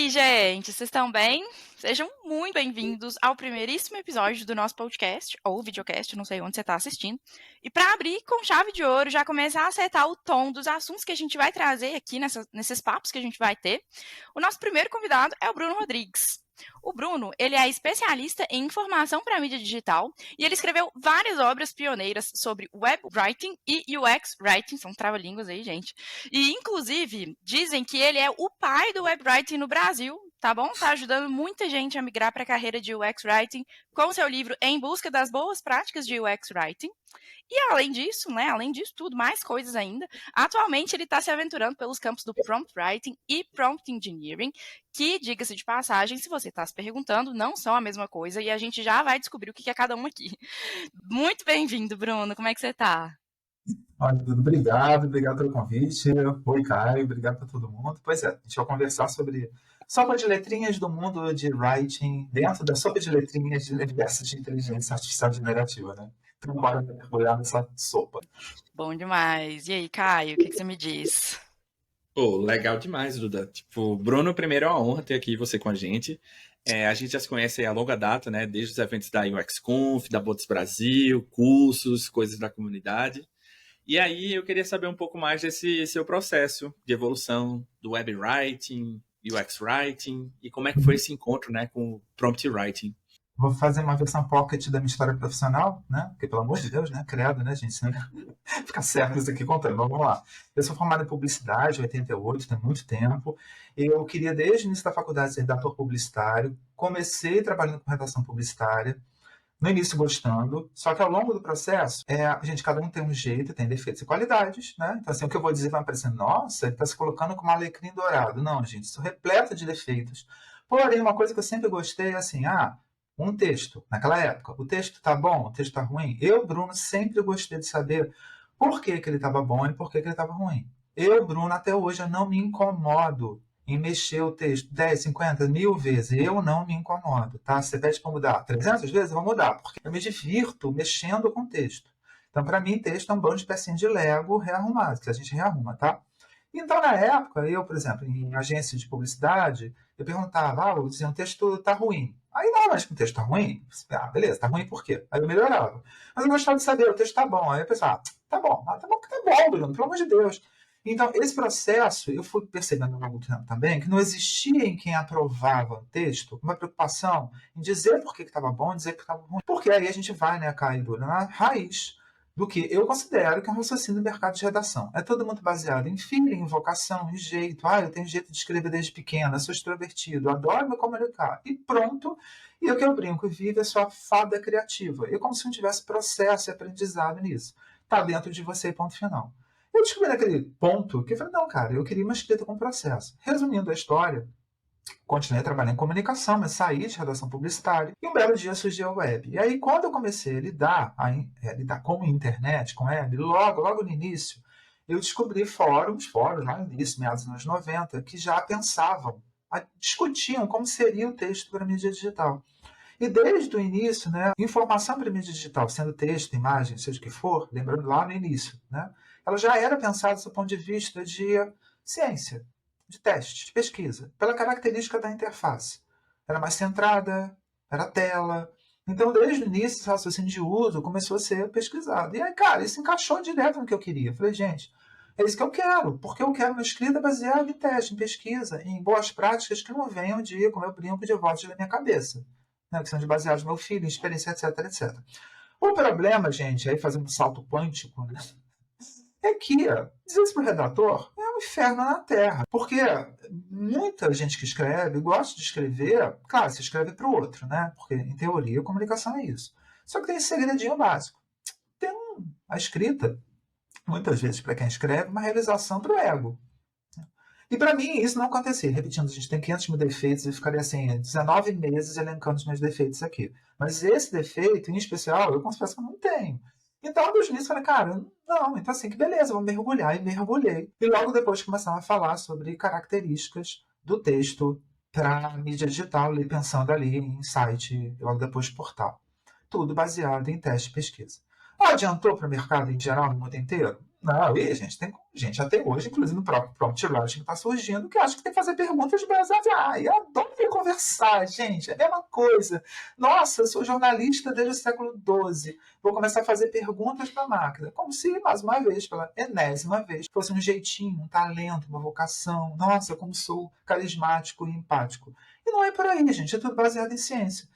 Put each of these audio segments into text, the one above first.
aí, gente? Vocês estão bem? Sejam muito bem-vindos ao primeiríssimo episódio do nosso podcast, ou videocast, não sei onde você está assistindo. E para abrir com chave de ouro, já começar a acertar o tom dos assuntos que a gente vai trazer aqui nesses papos que a gente vai ter, o nosso primeiro convidado é o Bruno Rodrigues. O Bruno, ele é especialista em informação para mídia digital e ele escreveu várias obras pioneiras sobre web writing e UX writing, são trava-línguas aí, gente. E, inclusive, dizem que ele é o pai do web writing no Brasil, tá bom? Tá ajudando muita gente a migrar para a carreira de UX writing com seu livro Em Busca das Boas Práticas de UX Writing. E além disso, né, além disso tudo, mais coisas ainda, atualmente ele está se aventurando pelos campos do Prompt Writing e Prompt Engineering, que, diga-se de passagem, se você está se perguntando, não são a mesma coisa e a gente já vai descobrir o que é cada um aqui. Muito bem-vindo, Bruno, como é que você está? Olha, Dudu, obrigado pelo convite. Oi, Caio, obrigado para todo mundo. Pois é, a gente vai conversar sobre sopa de letrinhas do mundo de writing, dentro da sopa de letrinhas do universo de inteligência artificial generativa, né? Então, bora mergulhar nessa sopa. Bom demais. E aí, Caio, o que você me diz? Pô, legal demais, Duda. Tipo, Bruno, primeiro é uma honra ter aqui você com a gente. A gente já se conhece aí há longa data, né? Desde os eventos da UXConf, da Bots Brasil, cursos, coisas da comunidade. E aí eu queria saber um pouco mais desse seu processo de evolução do web writing, UX writing, e como é que foi esse encontro, né, com o prompt writing. Vou fazer uma versão pocket da minha história profissional, né? Porque, pelo amor de Deus, né? Credo, né, gente? Senão fica séculos aqui contando. Mas vamos lá. Eu sou formado em publicidade, em 88, tem muito tempo. Eu queria, desde o início da faculdade, ser redator publicitário. Comecei trabalhando com redação publicitária. No início gostando, só que ao longo do processo, gente, cada um tem um jeito, tem defeitos e qualidades, né? Então, assim, o que eu vou dizer vai parecer, nossa, ele está se colocando como um alecrim dourado. Não, gente, isso é repleto de defeitos. Porém, uma coisa que eu sempre gostei é assim, um texto, naquela época, o texto tá bom, o texto tá ruim. Eu, Bruno, sempre gostei de saber por que que ele estava bom e por que que ele estava ruim. Eu, Bruno, até hoje, eu não me incomodo em mexer o texto 10, 50, 1000 vezes. Eu não me incomodo, tá? Se você pede para mudar 300 vezes, eu vou mudar, porque eu me divirto mexendo com o texto. Então, para mim, texto é um bando de pecinhas de Lego rearrumado, que a gente rearruma, tá? Então, na época, eu, por exemplo, em agência de publicidade, eu perguntava, eu dizia, o texto tá ruim. Aí, não, mas o texto tá ruim? Beleza, tá ruim por quê? Aí eu melhorava. Mas eu gostava de saber, o texto tá bom. Aí eu pensava, tá bom que tá bom, Bruno, pelo amor de Deus. Então, esse processo, eu fui percebendo ao longo do tempo também que não existia em quem aprovava o texto uma preocupação em dizer por que estava bom e dizer que estava ruim. Porque aí a gente vai, né, Caio, na raiz do que eu considero que é um raciocínio do mercado de redação. É todo muito baseado em feeling, em vocação, em jeito. Eu tenho jeito de escrever desde pequena, sou extrovertido, adoro me comunicar. E pronto. E o que eu brinco, vive a sua fada criativa. Eu como se não tivesse processo e aprendizado nisso. Está dentro de você, ponto final. Eu descobri naquele ponto que eu falei, não, cara, eu queria uma escrita com processo. Resumindo a história, continuei trabalhando em comunicação, mas saí de redação publicitária. E um belo dia surgiu a web. E aí, quando eu comecei a lidar com a internet, com web, logo no início, eu descobri fóruns lá no início, meados dos anos 90, que já pensavam, discutiam como seria o texto para a mídia digital. E desde o início, né, informação para a mídia digital, sendo texto, imagem, seja o que for, lembrando lá no início, né, ela já era pensada do ponto de vista de ciência, de teste, de pesquisa, pela característica da interface. Era mais centrada, era tela. Então, desde o início, esse raciocínio de uso começou a ser pesquisado. E aí, cara, isso encaixou direto no que eu queria. Eu falei, gente, é isso que eu quero, porque eu quero uma escrita baseada em teste, em pesquisa, em boas práticas que não venham de, como eu brinco, de votos da minha cabeça, né, que são de baseados no meu filho, em experiência, etc. O problema, gente, aí fazendo um salto quântico, né, é que dizer isso para o redator é um inferno na Terra. Porque muita gente que escreve gosta de escrever, claro, você escreve para o outro, né? Porque, em teoria, a comunicação é isso. Só que tem esse segredinho básico. A escrita, muitas vezes, para quem escreve, uma realização para o ego. E para mim, isso não acontecia. Repetindo, a gente tem 500 mil defeitos e ficaria assim, 19 meses elencando os meus defeitos aqui. Mas esse defeito, em especial, eu confesso que eu não tenho. Então, desde o início, eu falei, cara, não, então assim, que beleza, vou mergulhar. E mergulhei. E logo depois começaram a falar sobre características do texto para mídia digital, pensando ali em site, logo depois portal. Tudo baseado em teste e pesquisa. Adiantou para o mercado em geral, no mundo inteiro? Não, e, gente, tem gente até hoje, inclusive no próprio prompt writing que está surgindo, que acha que tem que fazer perguntas baseadas. Eu adoro conversar, gente, é a mesma coisa. Nossa, eu sou jornalista desde o século XII, vou começar a fazer perguntas para a máquina, como se, mais uma vez, pela enésima vez, fosse um jeitinho, um talento, uma vocação. Nossa, como sou carismático e empático. E não é por aí, gente, é tudo baseado em ciência.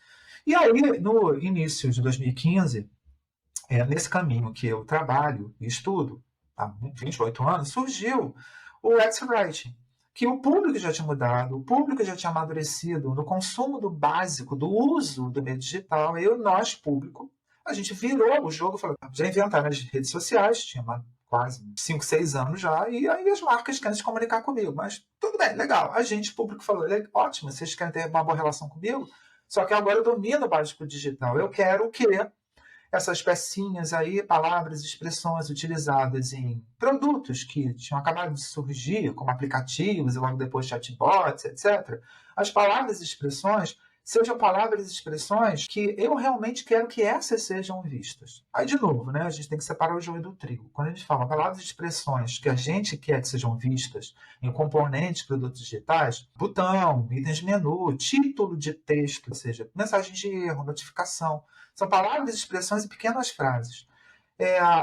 E aí, no início de 2015, nesse caminho que eu trabalho e estudo, há 28 anos, surgiu o X-Writing, que o público já tinha mudado, o público já tinha amadurecido no consumo do básico, do uso do meio digital. Nós, público, a gente virou o jogo, falou, já inventaram as redes sociais, tinha quase 5, 6 anos já, e aí as marcas querem se comunicar comigo. Mas tudo bem, legal. A gente, público, falou, ótimo, vocês querem ter uma boa relação comigo? Só que agora eu domino o básico digital. Eu quero o quê? Essas pecinhas aí, palavras, expressões utilizadas em produtos que tinham acabado de surgir, como aplicativos e logo depois chatbots, etc. As palavras e expressões sejam palavras e expressões que eu realmente quero que essas sejam vistas. Aí, de novo, né, a gente tem que separar o joio do trigo. Quando a gente fala palavras e expressões que a gente quer que sejam vistas em componentes, produtos digitais, botão, itens de menu, título de texto, ou seja, mensagem de erro, notificação, são palavras, expressões e pequenas frases.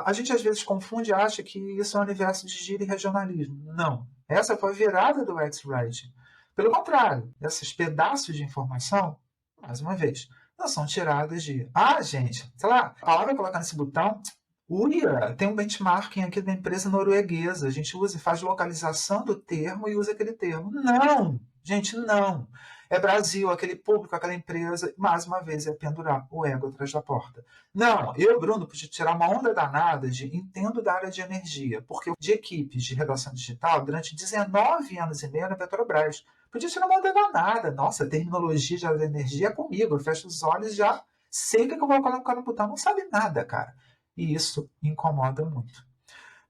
A gente às vezes confunde e acha que isso é um universo de gíria e regionalismo. Não. Essa foi a virada do X-Writing. Pelo contrário, esses pedaços de informação, mais uma vez, não são tiradas de... gente, sei lá, a palavra colocar nesse botão... Uia, tem um benchmarking aqui da empresa norueguesa. A gente usa e faz localização do termo e usa aquele termo. Não, gente, não. É Brasil, aquele público, aquela empresa. Mais uma vez, é pendurar o ego atrás da porta. Não, eu, Bruno, podia tirar uma onda danada de entendo da área de energia, porque de equipes de redação digital durante 19 anos e meio na Petrobras. Podia tirar uma onda danada. Nossa, a terminologia de área de energia é comigo. Eu fecho os olhos e já sei o que eu vou colocar no botão. Não sabe nada, cara. E isso incomoda muito.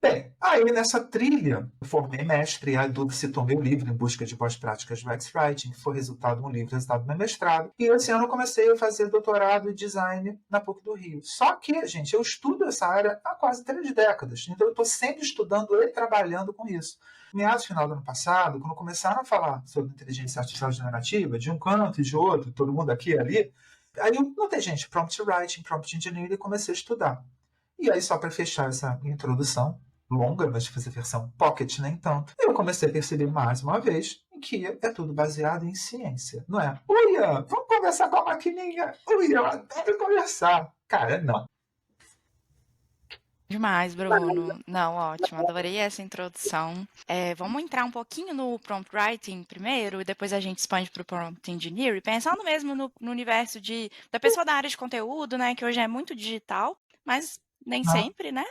Bem, aí nessa trilha, eu formei mestre, e a Duda citou meu livro, Em Busca de Boas Práticas do X-Writing, que foi resultado de um livro, resultado do meu mestrado. E esse ano eu comecei a fazer doutorado em design na PUC do Rio. Só que, gente, eu estudo essa área há quase 3 décadas. Então eu estou sempre estudando e trabalhando com isso. Meados final do ano passado, quando começaram a falar sobre inteligência artificial generativa, de um canto e de outro, todo mundo aqui e ali, aí eu notei, gente, prompt writing, prompt engineering, e comecei a estudar. E aí, só para fechar essa introdução longa, mas fazer versão pocket nem tanto, eu comecei a perceber mais uma vez que é tudo baseado em ciência, não é? Uia, vamos conversar com a maquininha. Uia, eu adoro conversar. Cara, não. Demais, Bruno. Não, ótimo. Adorei essa introdução. Vamos entrar um pouquinho no prompt writing primeiro, e depois a gente expande para o prompt engineering, pensando mesmo no universo da pessoa da área de conteúdo, né, que hoje é muito digital, mas nem sempre, né?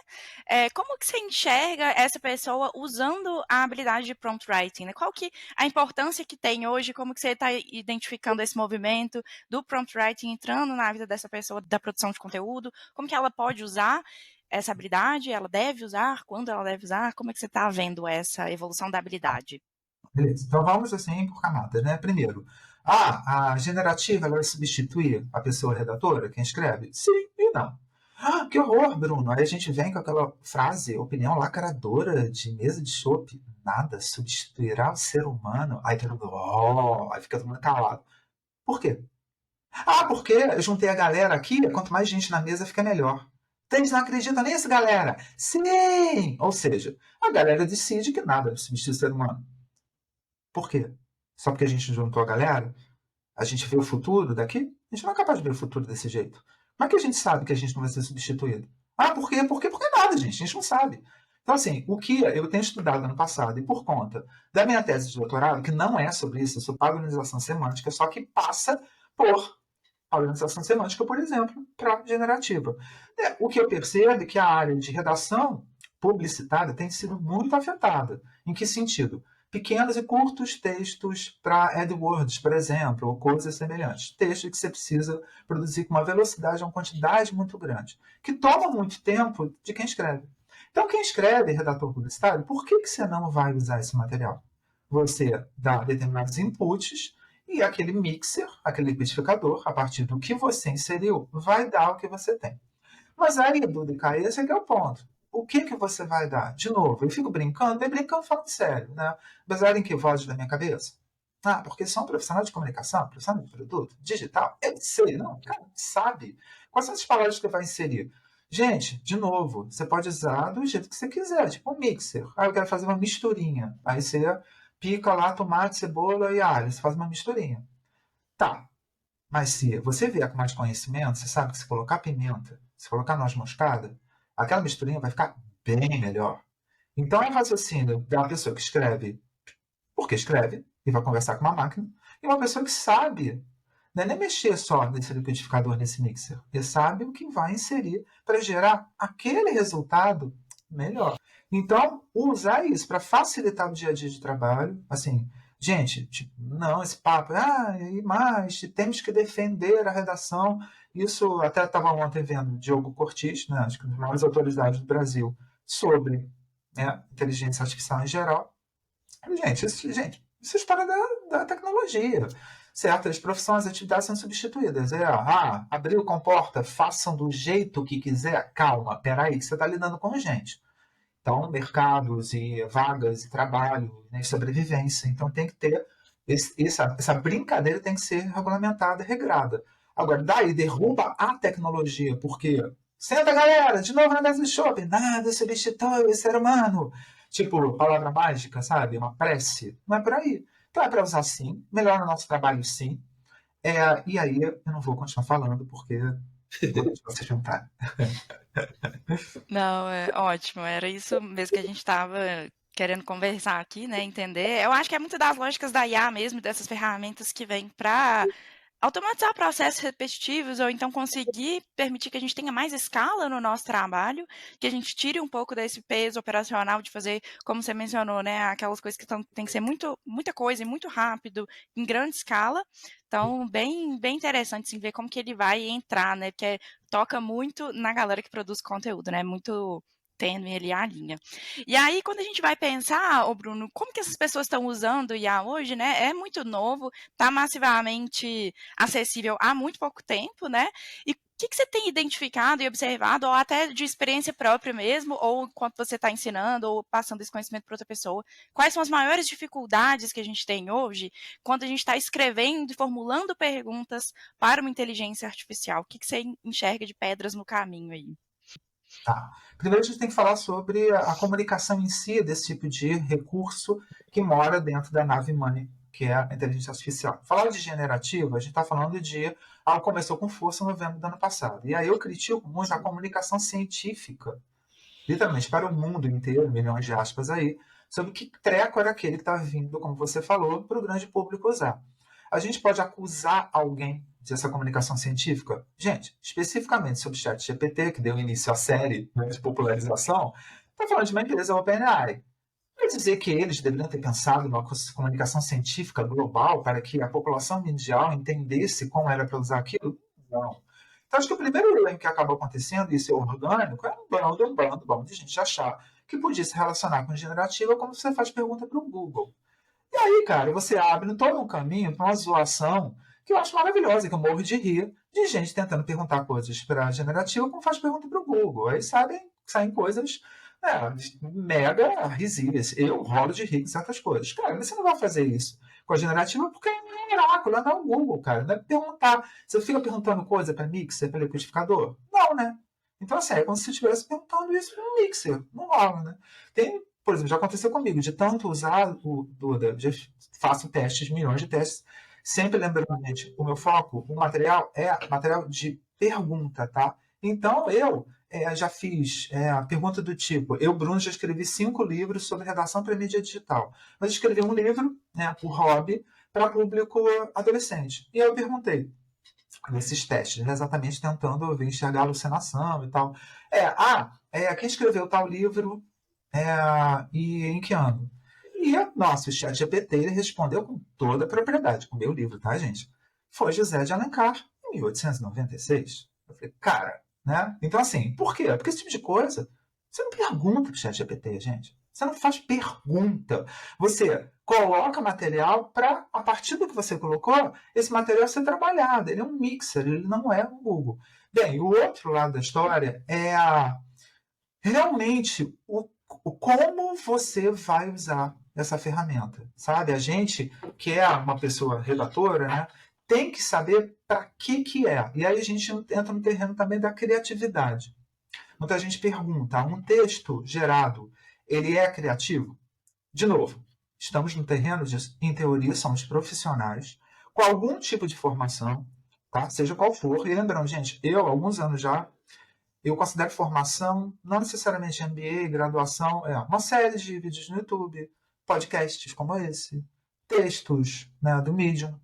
Como que você enxerga essa pessoa usando a habilidade de prompt writing, né? Qual que a importância que tem hoje? Como que você está identificando esse movimento do prompt writing entrando na vida dessa pessoa da produção de conteúdo? Como que ela pode usar essa habilidade? Ela deve usar? Quando ela deve usar? Como é que você está vendo essa evolução da habilidade? Beleza, então vamos assim por camadas, né? Primeiro, a generativa ela vai substituir a pessoa redatora, quem escreve? Sim e não. Que horror, Bruno. Aí a gente vem com aquela frase, opinião lacradora de mesa de chope. Nada substituirá o ser humano. Aí todo mundo, aí fica todo mundo calado. Por quê? Porque eu juntei a galera aqui, quanto mais gente na mesa fica melhor. Vocês não acreditam nisso, galera? Sim! Ou seja, a galera decide que nada substitui o ser humano. Por quê? Só porque a gente juntou a galera? A gente vê o futuro daqui? A gente não é capaz de ver o futuro desse jeito. Como é que a gente sabe que a gente não vai ser substituído? Por quê? Por nada, gente. A gente não sabe. Então, assim, o que eu tenho estudado ano passado, e por conta da minha tese de doutorado, que não é sobre isso, é sobre padronização semântica, só que passa por padronização semântica, por exemplo, para generativa. O que eu percebo é que a área de redação publicitária tem sido muito afetada. Em que sentido? Pequenos e curtos textos para AdWords, por exemplo, ou coisas semelhantes. Textos que você precisa produzir com uma velocidade, uma quantidade muito grande, que toma muito tempo de quem escreve. Então, quem escreve, redator publicitário, por que você não vai usar esse material? Você dá determinados inputs e aquele mixer, aquele liquidificador, a partir do que você inseriu, vai dar o que você tem. Mas aí, Duda e Caio, esse aqui é o ponto. o que você vai dar? De novo, eu fico brincando, falando sério, né? Baseado em que vozes da minha cabeça? Ah, porque sou um profissional de comunicação, profissional de produto, digital, eu sei, não, cara, sabe. Quais são as palavras que você vai inserir? Gente, de novo, você pode usar do jeito que você quiser, tipo um mixer. Ah, eu quero fazer uma misturinha. Aí você pica lá tomate, cebola e alho, você faz uma misturinha. Tá, mas se você vier com mais conhecimento, você sabe que se colocar pimenta, se colocar noz moscada, aquela misturinha vai ficar bem melhor. Então é raciocínio da pessoa que escreve porque escreve e vai conversar com uma máquina, e uma pessoa que sabe, não é nem mexer só nesse liquidificador, nesse mixer, ele sabe o que vai inserir para gerar aquele resultado melhor. Então, usar isso para facilitar o dia a dia de trabalho, assim, gente, tipo, não, esse papo, e mais, temos que defender a redação. Isso até estava ontem vendo Diogo Cortis, né, acho que uma das maiores autoridades do Brasil, sobre, né, inteligência artificial em geral. Gente, isso é história da tecnologia. Certas profissões, atividades são substituídas. Abriu, comporta, façam do jeito que quiser. Calma, peraí, você está lidando com gente. Então, mercados e vagas e trabalho, né, sobrevivência. Então, tem que ter essa brincadeira tem que ser regulamentada e regrada. Agora, daí derruba a tecnologia, porque senta, galera, de novo na mesa do shopping, nada substitui o ser humano. Tipo, palavra mágica, sabe? Uma prece. Não é por aí. Então é para usar sim, melhora o nosso trabalho sim. E aí eu não vou continuar falando, porque vou deixar vocês jantarem. Não, é ótimo. Era isso mesmo que a gente estava querendo conversar aqui, né? Entender. Eu acho que é muito das lógicas da IA mesmo, dessas ferramentas que vêm para automatizar processos repetitivos ou então conseguir permitir que a gente tenha mais escala no nosso trabalho, que a gente tire um pouco desse peso operacional de fazer, como você mencionou, né, aquelas coisas que tem que ser muita coisa e muito rápido, em grande escala. Então, bem interessante assim, ver como que ele vai entrar, né, porque toca muito na galera que produz conteúdo, né, muito tênue ali a linha. E aí, quando a gente vai pensar, ô Bruno, como que essas pessoas estão usando o IA hoje, né? É muito novo, está massivamente acessível há muito pouco tempo, né? E o que você tem identificado e observado, ou até de experiência própria mesmo, ou enquanto você está ensinando, ou passando esse conhecimento para outra pessoa, quais são as maiores dificuldades que a gente tem hoje quando a gente está escrevendo e formulando perguntas para uma inteligência artificial? O que você enxerga de pedras no caminho aí? Tá. Primeiro a gente tem que falar sobre a comunicação em si desse tipo de recurso que mora dentro da nave Money, que é a inteligência artificial. Falar de generativa, a gente está falando de algo que começou com força em novembro do ano passado. E aí eu critico muito a comunicação científica, literalmente para o mundo inteiro, milhões de aspas aí, sobre que treco era aquele que estava vindo, como você falou, para o grande público usar. A gente pode acusar alguém dessa comunicação científica? Gente, especificamente sobre o ChatGPT, que deu início à série, né, de popularização, está falando de uma empresa OpenAI. Quer dizer que eles deveriam ter pensado numa comunicação científica global para que a população mundial entendesse como era para usar aquilo? Não. Então, acho que o primeiro erro que acabou acontecendo, isso é orgânico, é um bando de gente achar que podia se relacionar com generativa como você faz pergunta para o Google. E aí, cara, você abre todo um caminho para uma zoação que eu acho maravilhosa, que eu morro de rir de gente tentando perguntar coisas para a generativa como faz pergunta para o Google. Aí saem coisas mega risíveis. Eu rolo de rir com certas coisas. Cara, mas você não vai fazer isso com a generativa porque é um oráculo, não é o Google, cara. Não é perguntar. Você fica perguntando coisa para mixer, para liquidificador? Não, né? Então, assim, é como se você estivesse perguntando isso para um mixer. Não rola, né? Por exemplo, já aconteceu comigo, de tanto usar o Duda, faço testes, milhões de testes, sempre lembrando, gente, o meu foco, o material é material de pergunta, tá? Então, eu já fiz a pergunta do tipo, Bruno, já escrevi 5 livros sobre redação para mídia digital, mas escrevi um livro, né, por hobby, para público adolescente. E aí eu perguntei, nesses testes, né, exatamente tentando enxergar a alucinação e tal. Quem escreveu tal livro e em que ano? E, nossa, o ChatGPT ele respondeu com toda a propriedade, com o meu livro, tá, gente? Foi José de Alencar, em 1896. Eu falei, cara, né? Então, assim, por quê? Porque esse tipo de coisa, você não pergunta pro ChatGPT, gente. Você não faz pergunta. Você coloca material para, a partir do que você colocou, esse material ser trabalhado. Ele é um mixer, ele não é um Google. Bem, o outro lado da história é a realmente como você vai usar essa ferramenta, sabe? A gente, que é uma pessoa redatora, né, tem que saber para que é. E aí a gente entra no terreno também da criatividade. Muita gente pergunta, um texto gerado, ele é criativo? De novo, estamos no terreno de, em teoria, somos profissionais com algum tipo de formação, tá? Seja qual for. E lembrando, gente, eu, há alguns anos já, eu considero formação, não necessariamente MBA, graduação, uma série de vídeos no YouTube, podcasts como esse, textos, né, do Medium.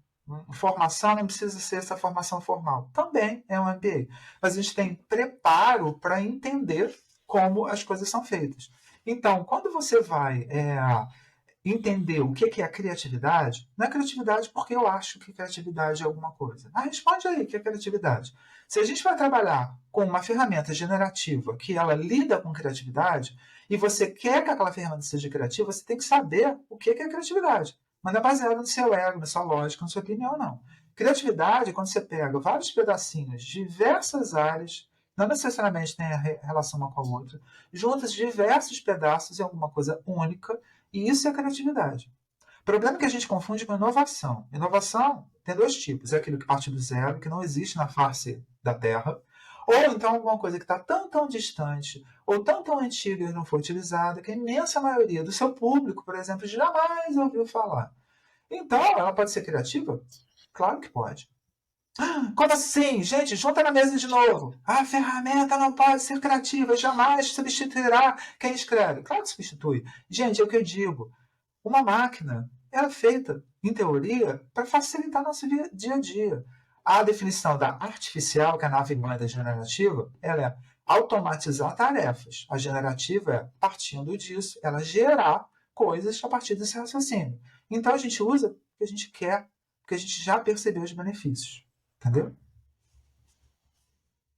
Formação não precisa ser essa formação formal. Também é um MBA. Mas a gente tem preparo para entender como as coisas são feitas. Então, quando você vai entender o que é a criatividade, não é criatividade porque eu acho que criatividade é alguma coisa. Responde aí o que é criatividade. Se a gente vai trabalhar com uma ferramenta generativa que ela lida com criatividade e você quer que aquela ferramenta seja criativa, você tem que saber o que é criatividade. Mas não é baseado no seu ego, na sua lógica, na sua opinião, não. Criatividade é quando você pega vários pedacinhos de diversas áreas, não necessariamente tem relação uma com a outra, juntas diversos pedaços em alguma coisa única, e isso é a criatividade. O problema é que a gente confunde com inovação. Inovação tem dois tipos. É aquilo que parte do zero, que não existe na face da Terra, ou então alguma coisa que está tão distante, ou tão antiga e não foi utilizada, que a imensa maioria do seu público, por exemplo, jamais ouviu falar. Então, ela pode ser criativa? Claro que pode. Como assim? Gente, junta na mesa de novo. A ferramenta não pode ser criativa, jamais substituirá quem escreve. Claro que substitui. Gente, é o que eu digo. Uma máquina é feita, em teoria, para facilitar nosso dia a dia. A definição da artificial, que é a nave-mãe da generativa, ela é automatizar tarefas. A generativa é, partindo disso, ela gerar coisas a partir desse raciocínio. Então a gente usa porque a gente quer, porque a gente já percebeu os benefícios. Entendeu?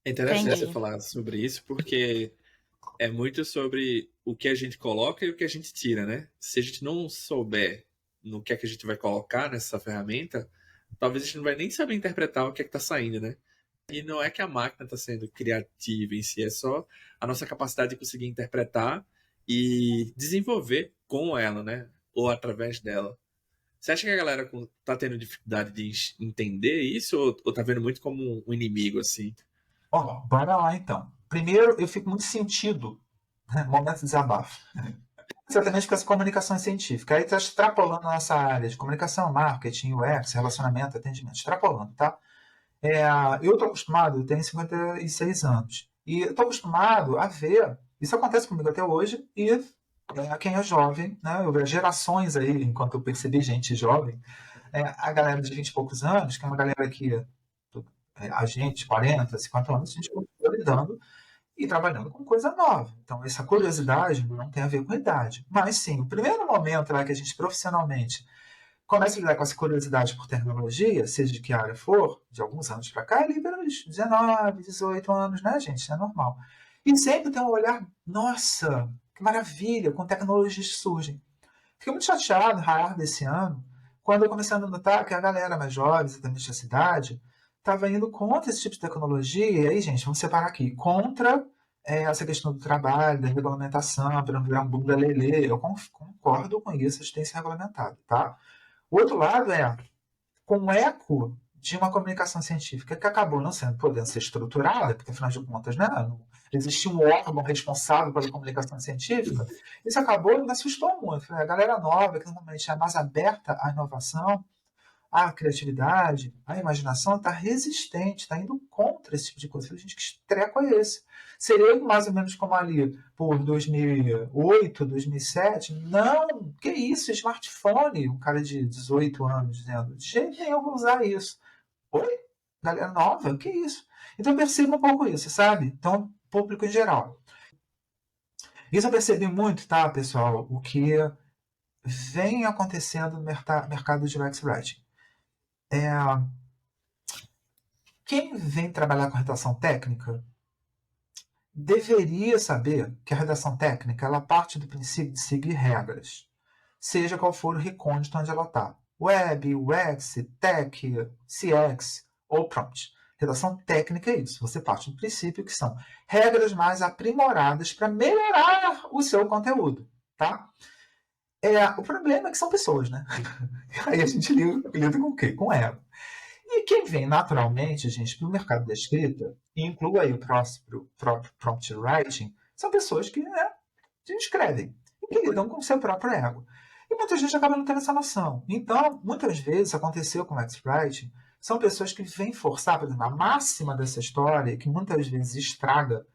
É interessante Entendi. você falar sobre isso, porque é muito sobre o que a gente coloca e o que a gente tira, né? Se a gente não souber no que é que a gente vai colocar nessa ferramenta, talvez a gente não vai nem saber interpretar o que é que tá saindo, né? E não é que a máquina está sendo criativa em si, é só a nossa capacidade de conseguir interpretar e desenvolver com ela, né? Ou através dela. Você acha que a galera tá tendo dificuldade de entender isso ou tá vendo muito como um inimigo, assim? Bora lá então. Primeiro, eu fico muito sentido, né? Momento de desabafo. Certamente com essa comunicação científica. Aí está extrapolando a nossa área de comunicação, marketing, UX, relacionamento, atendimento. Extrapolando, tá? Eu estou acostumado, eu tenho 56 anos. E eu estou acostumado a ver, isso acontece comigo até hoje, e quem é jovem, né? Eu vejo gerações aí, enquanto eu percebi gente jovem, a galera de 20 e poucos anos, que é uma galera que a gente, 40, 50 anos, a gente continua lidando e trabalhando com coisa nova. Então, essa curiosidade não tem a ver com a idade. Mas, sim, o primeiro momento lá que a gente profissionalmente começa a lidar com essa curiosidade por tecnologia, seja de que área for, de alguns anos para cá, é ali pelos 19, 18 anos, né, gente? Isso é normal. E sempre tem um olhar, nossa, que maravilha, com tecnologias que surgem. Fiquei muito chateado, raro desse ano, quando eu comecei a notar que a galera mais jovem, exatamente da cidade, estava indo contra esse tipo de tecnologia. E aí, gente, vamos separar aqui. Contra essa questão do trabalho, da regulamentação, para não virar um bunda lelê. Eu concordo com isso, isso tem que ser regulamentado, tá? O outro lado é com o eco de uma comunicação científica que acabou não podendo ser estruturada, porque afinal de contas, né, não existia um órgão responsável pela comunicação científica. Isso acabou e me assustou muito. A galera nova, que normalmente é mais aberta à inovação, à criatividade, à imaginação, está resistente, está indo contra esse tipo de coisa. Eu falei, gente, que treco é esse? Seria mais ou menos como ali por 2008, 2007? Não, que isso, smartphone, um cara de 18 anos dizendo, de jeito nenhum eu vou usar isso. Oi? Galera nova? Que isso? Então eu percebo um pouco isso, sabe? Então, público em geral. Isso eu percebi muito, tá, pessoal? O que vem acontecendo no mercado de UX Writing. Quem vem trabalhar com redação técnica deveria saber que a redação técnica ela parte do princípio de seguir regras, seja qual for o recôndito onde ela está. Web, UX, Tech, CX ou Prompt. Redação técnica é isso. Você parte do princípio que são regras mais aprimoradas para melhorar o seu conteúdo, tá? O problema é que são pessoas, né? Aí a gente lida com o quê? Com ego. E quem vem naturalmente, gente, para o mercado da escrita, e inclui aí o próprio prompt writing, são pessoas que escrevem e que lidam com o seu próprio ego. E muita gente acaba não tendo essa noção. Então, muitas vezes, aconteceu com o X-Writing, são pessoas que vêm forçar, por exemplo, a máxima dessa história, que muitas vezes estraga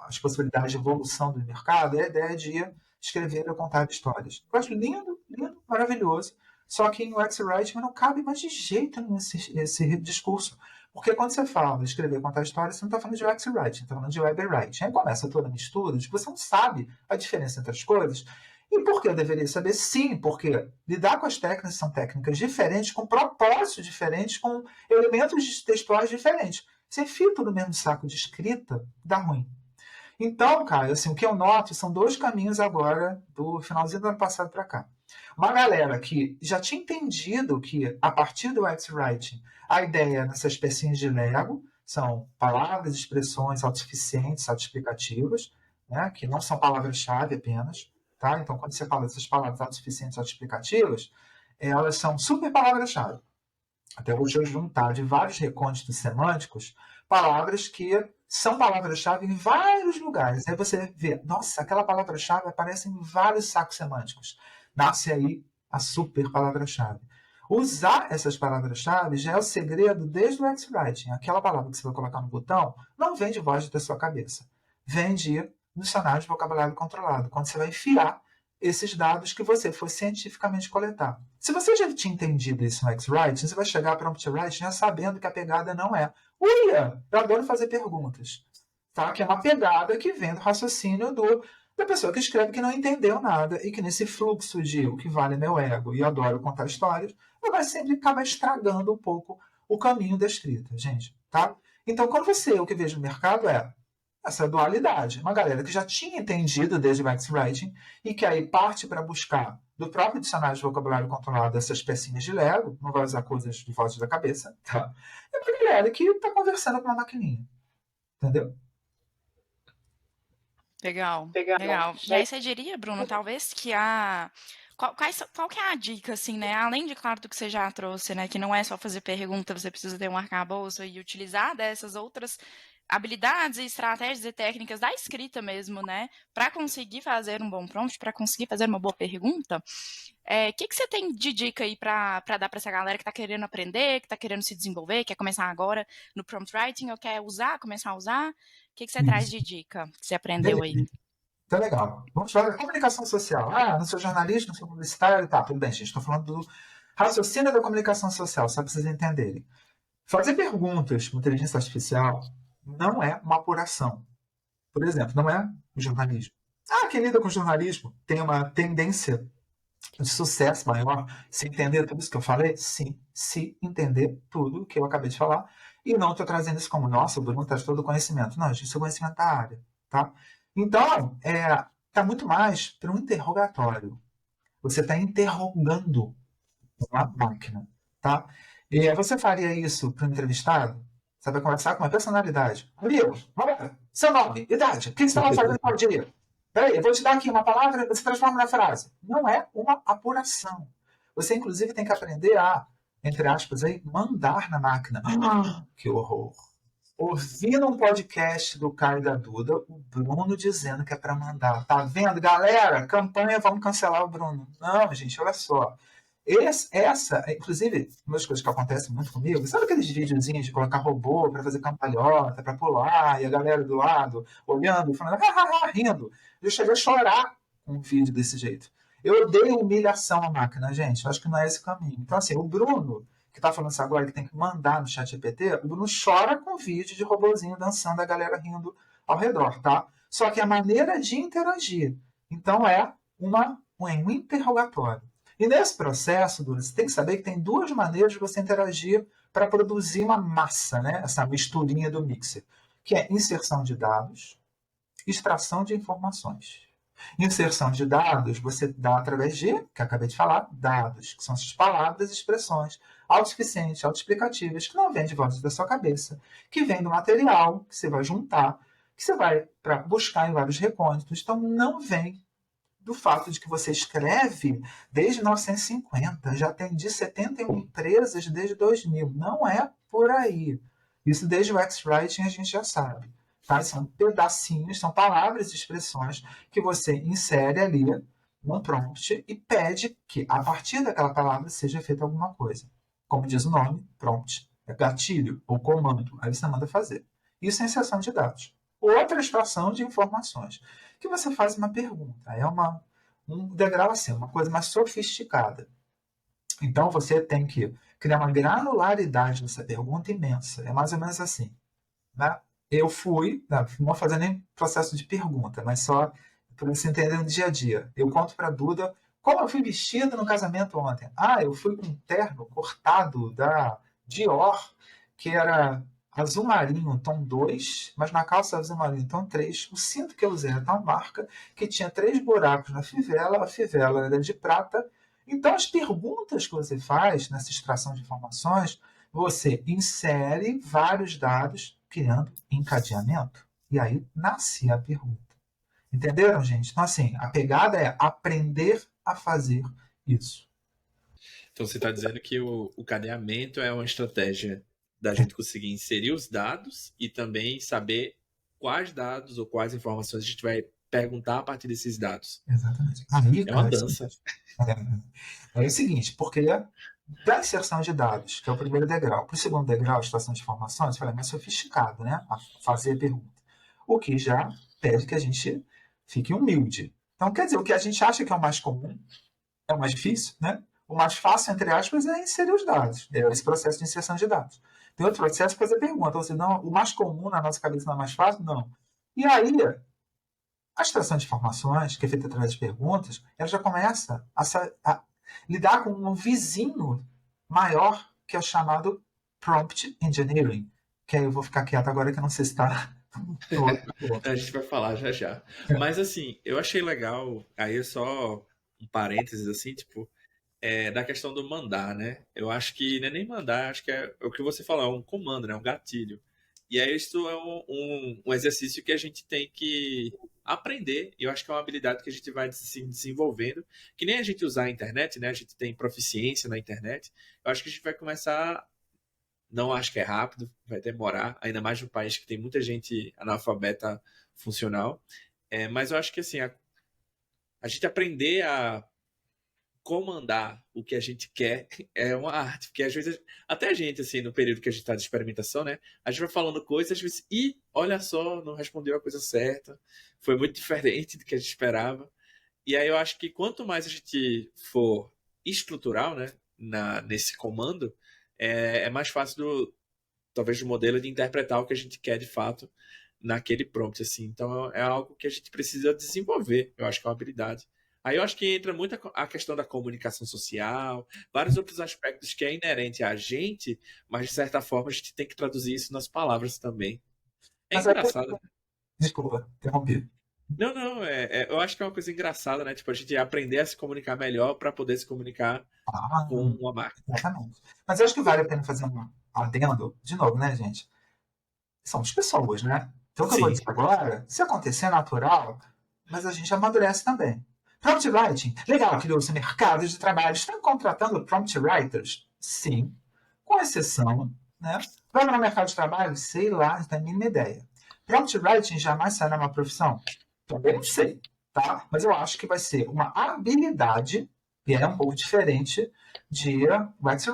as possibilidades de evolução do mercado, é a ideia de escrever ou contar histórias. Eu acho lindo, lindo, maravilhoso, só que no X-Writing não cabe mais de jeito nenhum esse discurso. Porque quando você fala escrever ou contar histórias, você não está falando de X-Writing, você está falando de Web Writing. Aí começa toda a mistura de que você não sabe a diferença entre as coisas. E por que eu deveria saber? Sim, porque lidar com as técnicas são técnicas diferentes, com propósitos diferentes, com elementos textuais diferentes. Você enfia tudo no mesmo saco de escrita, dá ruim. Então, cara, assim, o que eu noto são 2 caminhos agora, do finalzinho do ano passado para cá. Uma galera que já tinha entendido que, a partir do X-Writing, a ideia nessas pecinhas de Lego são palavras, expressões autossuficientes, autoexplicativas, né, que não são palavras-chave apenas. Tá? Então, quando você fala dessas palavras autossuficientes, autoexplicativas, elas são super palavras-chave. Até hoje eu juntar de vários recônditos semânticos palavras que são palavras-chave em vários lugares. Aí você vê, nossa, aquela palavra-chave aparece em vários sacos semânticos. Nasce aí a super palavra-chave. Usar essas palavras-chave já é o segredo desde o X-Writing. Aquela palavra que você vai colocar no botão não vem de voz da sua cabeça. Vem de dicionário de vocabulário controlado, quando você vai enfiar esses dados que você foi cientificamente coletar. Se você já tinha entendido isso no X-Writing, você vai chegar para o Prompt Writing já sabendo que a pegada não é uia, eu adoro fazer perguntas. Tá? Que é uma pegada que vem do raciocínio da pessoa que escreve que não entendeu nada e que nesse fluxo de o que vale é meu ego e adoro contar histórias, ela vai sempre acabar estragando um pouco o caminho da escrita, gente. Tá? Então, quando o que vejo no mercado essa dualidade. Uma galera que já tinha entendido desde o X-Writing e que aí parte para buscar do próprio dicionário de vocabulário controlado essas pecinhas de Lego, não vai usar coisas de voz da cabeça, tá? E uma galera que está conversando com uma maquininha. Entendeu? Legal. E aí você diria, Bruno, talvez que qual que é a dica, assim, né? Além de, claro, do que você já trouxe, né? Que não é só fazer pergunta, você precisa ter um arcabouço e utilizar dessas outras habilidades e estratégias e técnicas da escrita mesmo, né? Para conseguir fazer um bom prompt, para conseguir fazer uma boa pergunta. O que você tem de dica aí para dar para essa galera que está querendo aprender, que está querendo se desenvolver, quer começar agora no prompt writing ou quer começar a usar? O que você traz de dica que você aprendeu aí? Tá legal. Vamos falar da comunicação social. No seu jornalismo, no seu publicitário, tá, tudo bem, gente. Estou falando do raciocínio da comunicação social, só para vocês entenderem. Fazer perguntas com inteligência artificial não é uma apuração. Por exemplo, não é o jornalismo. Quem lida com jornalismo tem uma tendência de sucesso maior se entender tudo isso que eu falei? Sim, se entender tudo que eu acabei de falar. E não estou trazendo isso como, nossa, o Bruno traz todo o conhecimento. Não, gente, isso é conhecimento da área. Tá? Então, está muito mais para um interrogatório. Você está interrogando uma máquina. Tá? E você faria isso para um entrevistado? Você vai conversar com uma personalidade. Amigo, seu nome, idade, o que você estava fazendo no dia? Peraí, eu vou te dar aqui uma palavra e você transforma na frase. Não é uma apuração. Você, inclusive, tem que aprender a, entre aspas, aí, mandar na máquina. Que horror. Ouvindo um podcast do Caio e da Duda, o Bruno dizendo que é para mandar. Tá vendo, galera? Campanha, vamos cancelar o Bruno. Não, gente, olha só. Inclusive, uma das coisas que acontece muito comigo, sabe aqueles videozinhos de colocar robô para fazer cambalhota, para pular, e a galera do lado olhando, falando, rindo. Eu cheguei a chorar com um vídeo desse jeito. Eu odeio humilhação à máquina, gente. Eu acho que não é esse o caminho. Então, assim, o Bruno, que está falando isso agora, que tem que mandar no chat GPT, o Bruno chora com vídeo de robozinho dançando, a galera rindo ao redor, tá? Só que a maneira de interagir, então, é um interrogatório. E nesse processo, você tem que saber que tem 2 maneiras de você interagir para produzir uma massa, né? Essa misturinha do mixer, que é inserção de dados, extração de informações. Inserção de dados, você dá através de, que eu acabei de falar, dados, que são essas palavras e expressões autossuficientes, autoexplicativas, que não vêm de vozes da sua cabeça, que vêm do material que você vai juntar, que você vai para buscar em vários recônditos. Então, não vem do fato de que você escreve desde 1950, já tem de 71 empresas desde 2000. Não é por aí. Isso desde o X-Writing a gente já sabe. Tá? São pedacinhos, são palavras e expressões que você insere ali no prompt e pede que, a partir daquela palavra, seja feita alguma coisa. Como diz o nome, prompt, é gatilho ou comando. Aí você manda fazer. Isso é inserção de dados. Outra extração de informações, que você faz uma pergunta. É um degrau assim, uma coisa mais sofisticada. Então, você tem que criar uma granularidade nessa pergunta imensa. É mais ou menos assim. Né? Eu fui, não vou fazer nem processo de pergunta, mas só para você entender no dia a dia. Eu conto para a Duda como eu fui vestida no casamento ontem. Eu fui com um terno cortado da Dior, que era azul marinho, tom 2, mas na calça azul marinho, tom 3. O cinto que eu usei era tal marca que tinha 3 buracos na fivela, a fivela era de prata. Então, as perguntas que você faz nessa extração de informações, você insere vários dados, criando encadeamento. E aí nasce a pergunta. Entenderam, gente? Então, assim, a pegada é aprender a fazer isso. Então, você está dizendo que o cadeamento é uma estratégia da gente conseguir inserir os dados e também saber quais dados ou quais informações a gente vai perguntar a partir desses dados. Exatamente. Aí, é uma dança. É o seguinte, porque da inserção de dados, que é o primeiro degrau, para o segundo degrau, a extração de informações, é mais sofisticado, né? A fazer a pergunta. O que já pede que a gente fique humilde. Então, quer dizer, o que a gente acha que é o mais comum é o mais difícil, né? O mais fácil, entre aspas, é inserir os dados. É esse processo de inserção de dados. Tem outro processo que fazer pergunta. Ou seja, não, o mais comum na nossa cabeça não é mais fácil? Não. E aí, a extração de informações, que é feita através de perguntas, ela já começa a lidar com um vizinho maior, que é o chamado prompt engineering. Que aí eu vou ficar quieto agora, que eu não sei se está... A gente vai falar já já. Mas assim, eu achei legal, aí é só um parênteses assim, tipo, da questão do mandar, né? Eu acho que não é nem mandar, acho que é o que você falou, é um comando, né? Um gatilho. E aí isso é um exercício que a gente tem que aprender. E eu acho que é uma habilidade que a gente vai se desenvolvendo. Que nem a gente usar a internet, né? A gente tem proficiência na internet. Eu acho que a gente vai começar... Não acho que é rápido, vai demorar. Ainda mais num país que tem muita gente analfabeta funcional. Mas eu acho que assim, a gente aprender a comandar o que a gente quer é uma arte, porque às vezes, até a gente, assim, no período que a gente está de experimentação, né, a gente vai falando coisas, às vezes, olha só, não respondeu a coisa certa, foi muito diferente do que a gente esperava, e aí eu acho que quanto mais a gente for estrutural, né, nesse comando, é mais fácil talvez do modelo de interpretar o que a gente quer de fato naquele prompt, assim, então é algo que a gente precisa desenvolver, eu acho que é uma habilidade. Aí eu acho que entra muito a questão da comunicação social, vários outros aspectos que é inerente a gente, mas de certa forma a gente tem que traduzir isso nas palavras também. Mas engraçado. Desculpa, interrompi. Não, eu acho que é uma coisa engraçada, né? Tipo, a gente aprender a se comunicar melhor para poder se comunicar com uma marca. Exatamente. Mas eu acho que vale a pena fazer um adendo, de novo, né, gente? Somos pessoas, né? Então o que eu vou dizer agora, se acontecer é natural, mas a gente amadurece também. Prompt Writing. Legal, criou-se mercado de trabalho. Estão contratando prompt writers? Sim. Com exceção, né? Vai no mercado de trabalho? Sei lá, não tenho a mínima ideia. Prompt Writing jamais será uma profissão? Também não sei, tá? Mas eu acho que vai ser uma habilidade, e é um pouco diferente de UX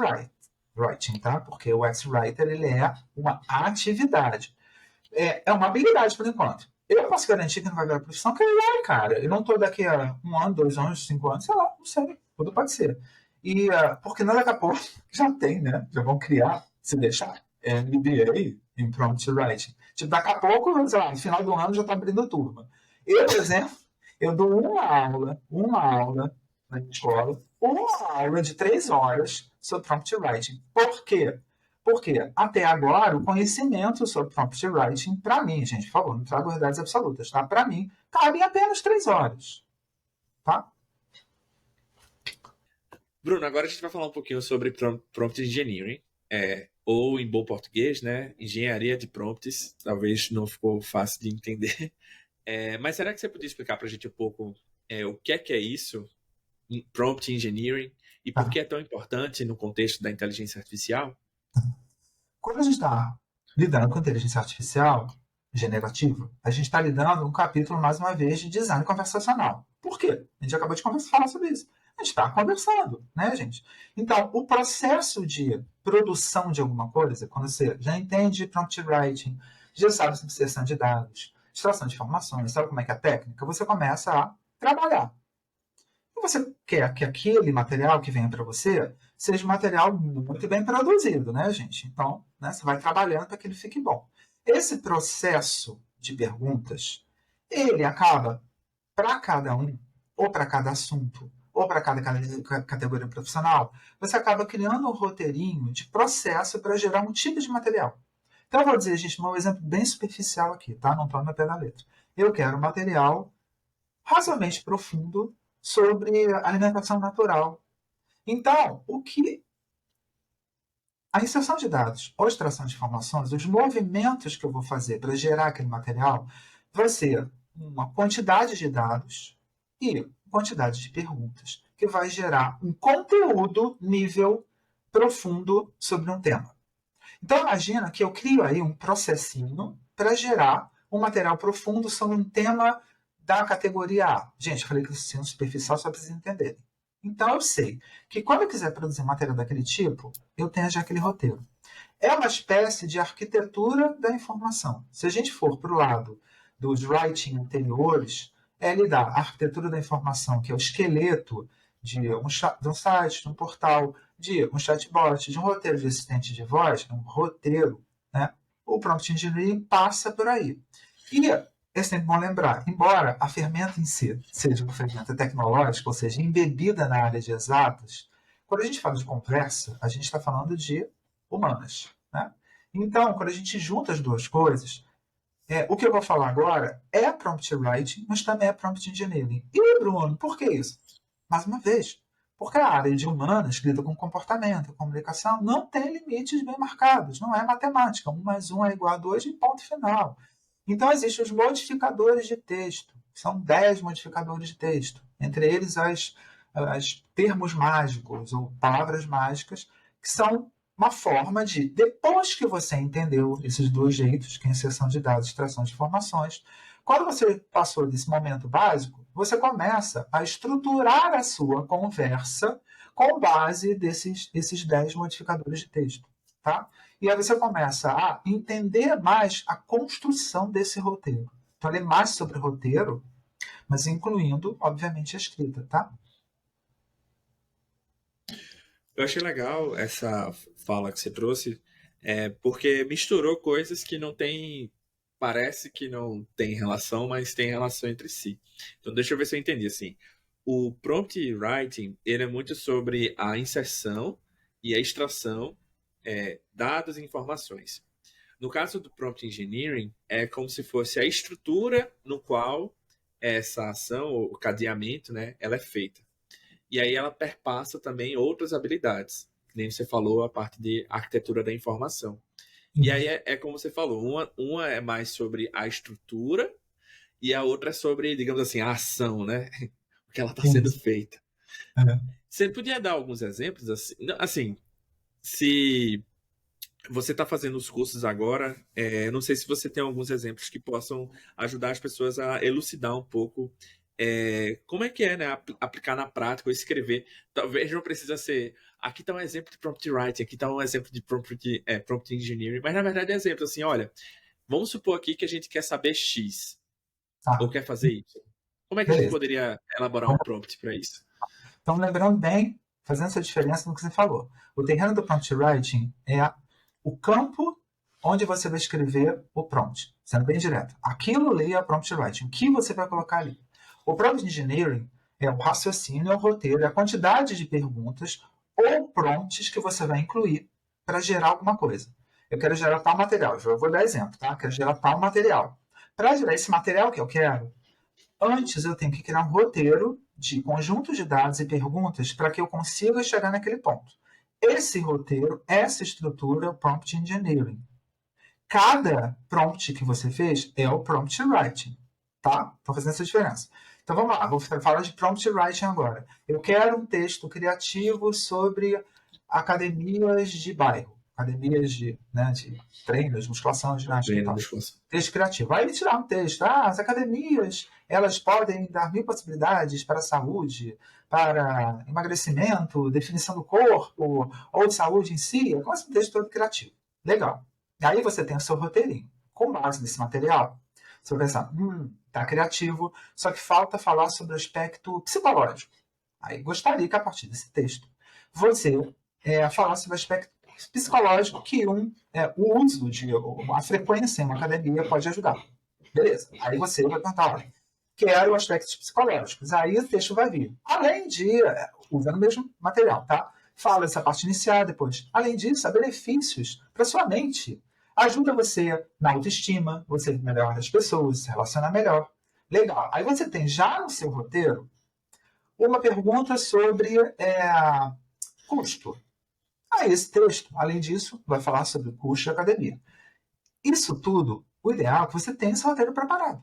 Writing, tá? Porque o UX Writer, ele é uma atividade. É uma habilidade, por enquanto. Eu posso garantir que não vai virar profissão, que é, cara. Eu não estou daqui a 1 ano, 2 anos, 5 anos, sei lá, não sei. Tudo pode ser. E porque não daqui a pouco já tem, né? Já vão criar, se deixar, MBA em Prompt Writing. Tipo, daqui a pouco, sei lá, no final do ano já está abrindo turma. Eu, por exemplo, eu dou uma aula na escola, uma aula de 3 horas sobre Prompt Writing. Por quê? Porque até agora o conhecimento sobre prompt writing, para mim, gente, por favor, não trago verdades absolutas, tá? Para mim, cabe em apenas 3 horas, tá? Bruno, agora a gente vai falar um pouquinho sobre prompt engineering, ou em bom português, né? Engenharia de prompts. Talvez não ficou fácil de entender. Mas será que você podia explicar para a gente um pouco o que é isso, prompt engineering, e por Tá. que é tão importante no contexto da inteligência artificial? Quando a gente está lidando com inteligência artificial generativa, a gente está lidando um capítulo, mais uma vez, de design conversacional. Por quê? A gente acabou de falar sobre isso. A gente está conversando, né, gente? Então, o processo de produção de alguma coisa, quando você já entende prompt writing, já sabe sobre inserção de dados, extração de informações, sabe como é que é a técnica, você começa a trabalhar. E você quer que aquele material que venha para você seja um material muito bem produzido, né, gente? Então, né, você vai trabalhando para que ele fique bom. Esse processo de perguntas, ele acaba, para cada um, ou para cada assunto, ou para cada categoria profissional, você acaba criando um roteirinho de processo para gerar um tipo de material. Então, eu vou dizer, gente, um exemplo bem superficial aqui, tá? Não tome a pé da letra. Eu quero um material razoavelmente profundo sobre alimentação natural. Então, a inserção de dados ou extração de informações, os movimentos que eu vou fazer para gerar aquele material, vai ser uma quantidade de dados e quantidade de perguntas, que vai gerar um conteúdo nível profundo sobre um tema. Então, imagina que eu crio aí um processinho para gerar um material profundo sobre um tema da categoria A. Gente, eu falei que isso é superficial só para vocês entenderem. Então, eu sei que quando eu quiser produzir material daquele tipo, eu tenho já aquele roteiro. É uma espécie de arquitetura da informação. Se a gente for para o lado dos writing anteriores, é lidar a arquitetura da informação, que é o esqueleto de um site, de um portal, de um chatbot, de um roteiro de assistente de voz, um roteiro, né? O prompt engineering passa por aí. E é sempre bom lembrar, embora a ferramenta em si seja uma ferramenta tecnológica, ou seja, embebida na área de exatas, quando a gente fala de conversa, a gente está falando de humanas, né? Então, quando a gente junta as duas coisas, o que eu vou falar agora é prompt writing, mas também é prompt engineering. E, Bruno, por que isso? Mais uma vez, porque a área de humanas que lida com comportamento, comunicação, não tem limites bem marcados, não é matemática. 1 mais 1 é igual a 2 e ponto final. Então, existem os modificadores de texto. São 10 modificadores de texto. Entre eles, as termos mágicos ou palavras mágicas, que são uma forma de, depois que você entendeu esses 2 jeitos, que é inserção de dados e extração de informações, quando você passou desse momento básico, você começa a estruturar a sua conversa com base desses 10 modificadores de texto. Tá? E aí você começa a entender mais a construção desse roteiro. Falei mais sobre roteiro, mas incluindo, obviamente, a escrita, tá? Eu achei legal essa fala que você trouxe, porque misturou coisas que não tem, parece que não tem relação, mas tem relação entre si. Então, deixa eu ver se eu entendi, assim. O prompt writing, ele é muito sobre a inserção e a extração dados e informações. No caso do prompt engineering, é como se fosse a estrutura no qual essa ação, o cadeamento, né, ela é feita. E aí ela perpassa também outras habilidades, que nem você falou, a parte de arquitetura da informação. E aí é como você falou, uma é mais sobre a estrutura e a outra é sobre, digamos assim, a ação, né? O que ela está sendo feita. Você podia dar alguns exemplos? Assim, se você está fazendo os cursos agora, não sei se você tem alguns exemplos que possam ajudar as pessoas a elucidar um pouco como é que é, né? Aplicar na prática ou escrever. Talvez não precisa ser. Aqui está um exemplo de prompt writing, aqui está um exemplo de prompt engineering, mas na verdade é exemplo assim, olha, vamos supor aqui que a gente quer saber X ou quer fazer Y. Como é que a gente poderia elaborar um prompt para isso? Então, lembrando bem, fazendo essa diferença no que você falou. O terreno do prompt writing é o campo onde você vai escrever o prompt, sendo bem direto. Aquilo ali é o prompt writing. O que você vai colocar ali? O prompt engineering é o raciocínio, é o roteiro, é a quantidade de perguntas ou prompts que você vai incluir para gerar alguma coisa. Eu quero gerar tal material. Eu vou dar exemplo, tá? Eu quero gerar tal material. Para gerar esse material que eu quero, antes eu tenho que criar um roteiro de conjunto de dados e perguntas para que eu consiga chegar naquele ponto. Esse roteiro, essa estrutura é o prompt engineering. Cada prompt que você fez é o prompt writing, tá? Estou fazendo essa diferença. Então vamos lá, vou falar de prompt writing agora. Eu quero um texto criativo sobre academias de bairro, academias de treinos, musculação, ginástica e tal. Texto criativo. Aí ele te dá um texto. As academias, elas podem dar 1000 possibilidades para a saúde, para emagrecimento, definição do corpo, ou de saúde em si. É como esse texto todo criativo. Legal. Aí você tem o seu roteirinho. Com base nesse material, você vai pensar, tá criativo, só que falta falar sobre o aspecto psicológico. Aí gostaria que a partir desse texto você falasse sobre o aspecto psicológico que o uso de a frequência em uma academia pode ajudar. Beleza. Aí você vai perguntar, olha, quero aspectos psicológicos. Aí o texto vai vir. Além de, usando o mesmo material, tá? Fala essa parte inicial depois. Além disso, há benefícios para sua mente. Ajuda você na autoestima, você melhora as pessoas, se relaciona melhor. Legal. Aí você tem já no seu roteiro uma pergunta sobre custo. Aí esse texto, além disso, vai falar sobre o custo de academia. Isso tudo, o ideal é que você tenha esse roteiro preparado.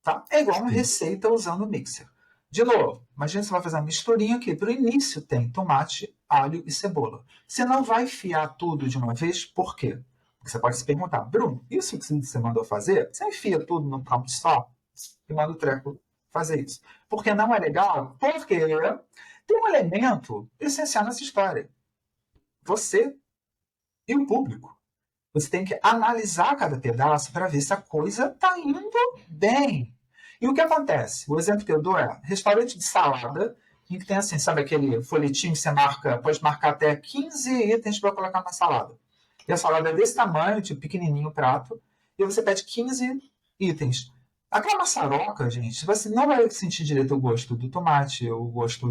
Tá? É igual uma receita usando o mixer. De novo, imagina que você vai fazer uma misturinha aqui. Para o início tem tomate, alho e cebola. Você não vai enfiar tudo de uma vez, por quê? Porque você pode se perguntar, Bruno, isso que você mandou fazer, você enfia tudo num prompt só e manda o treco fazer isso. Porque não é legal? Porque tem um elemento essencial nessa história. Você e o público. Você tem que analisar cada pedaço para ver se a coisa está indo bem. E o que acontece? O exemplo que eu dou é restaurante de salada, em que tem assim, sabe aquele folhetinho que você pode marcar até 15 itens para colocar na salada. E a salada é desse tamanho, tipo pequenininho o prato, e você pede 15 itens. Aquela maçaroca, gente, você não vai sentir direito o gosto do tomate, o gosto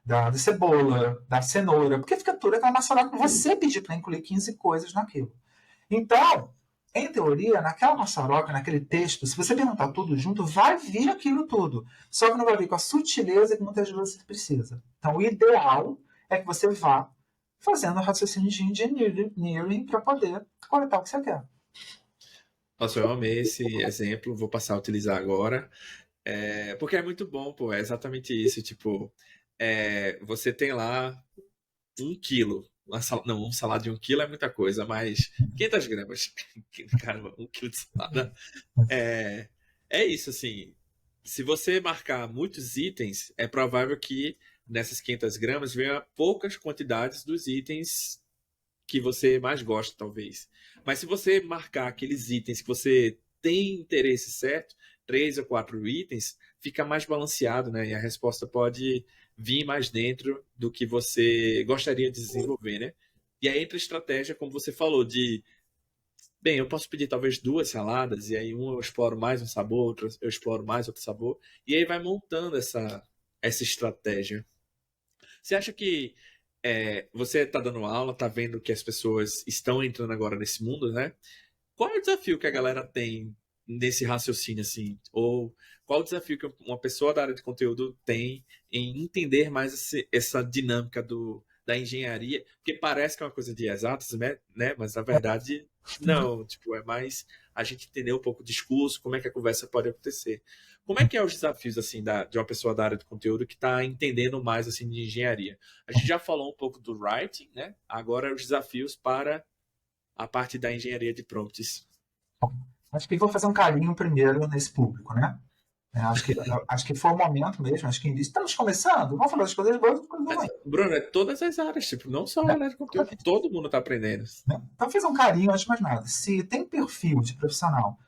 da cebola, da cenoura, porque fica tudo aquela maçaroca que você pedir para incluir 15 coisas naquilo. Então, em teoria, naquela maçaroca, naquele texto, se você perguntar tudo junto, vai vir aquilo tudo. Só que não vai vir com a sutileza que muitas vezes você precisa. Então, o ideal é que você vá fazendo raciocínio de engineering para poder coletar o que você quer. Nossa, eu amei esse exemplo, vou passar a utilizar agora. Porque é muito bom, pô, é exatamente isso. Tipo, você tem lá 1 quilo. Um salada de 1 quilo é muita coisa, mas 500 gramas. Caramba, 1 quilo de salada. É isso, assim. Se você marcar muitos itens, é provável que nessas 500 gramas venha poucas quantidades dos itens que você mais gosta, talvez. Mas se você marcar aqueles itens que você tem interesse certo, 3 ou 4 itens, fica mais balanceado, né? E a resposta pode vir mais dentro do que você gostaria de desenvolver, né? E aí entra a estratégia, como você falou, bem, eu posso pedir talvez 2 saladas, e aí eu exploro mais um sabor, outro eu exploro mais outro sabor, e aí vai montando essa estratégia. Você acha que você está dando aula, está vendo que as pessoas estão entrando agora nesse mundo, né? Qual é o desafio que a galera tem nesse raciocínio, assim? Ou qual o desafio que uma pessoa da área de conteúdo tem em entender mais essa dinâmica da engenharia? Porque parece que é uma coisa de exatas, né? Mas na verdade, não. Tipo, é mais a gente entender um pouco o discurso, como é que a conversa pode acontecer. Como é que é os desafios, assim, de uma pessoa da área de conteúdo que está entendendo mais, assim, de engenharia? A gente já falou um pouco do writing, né? Agora os desafios para a parte da engenharia de prompts. Acho que vou fazer um carinho primeiro nesse público, né? Acho que foi o momento mesmo, acho que estamos começando, vamos falar das coisas boas e coisas ruins. Bruno, todas as áreas, tipo, não só a área de conteúdo, todo mundo está aprendendo. Então, fiz um carinho, antes de mais nada. Se tem perfil de profissional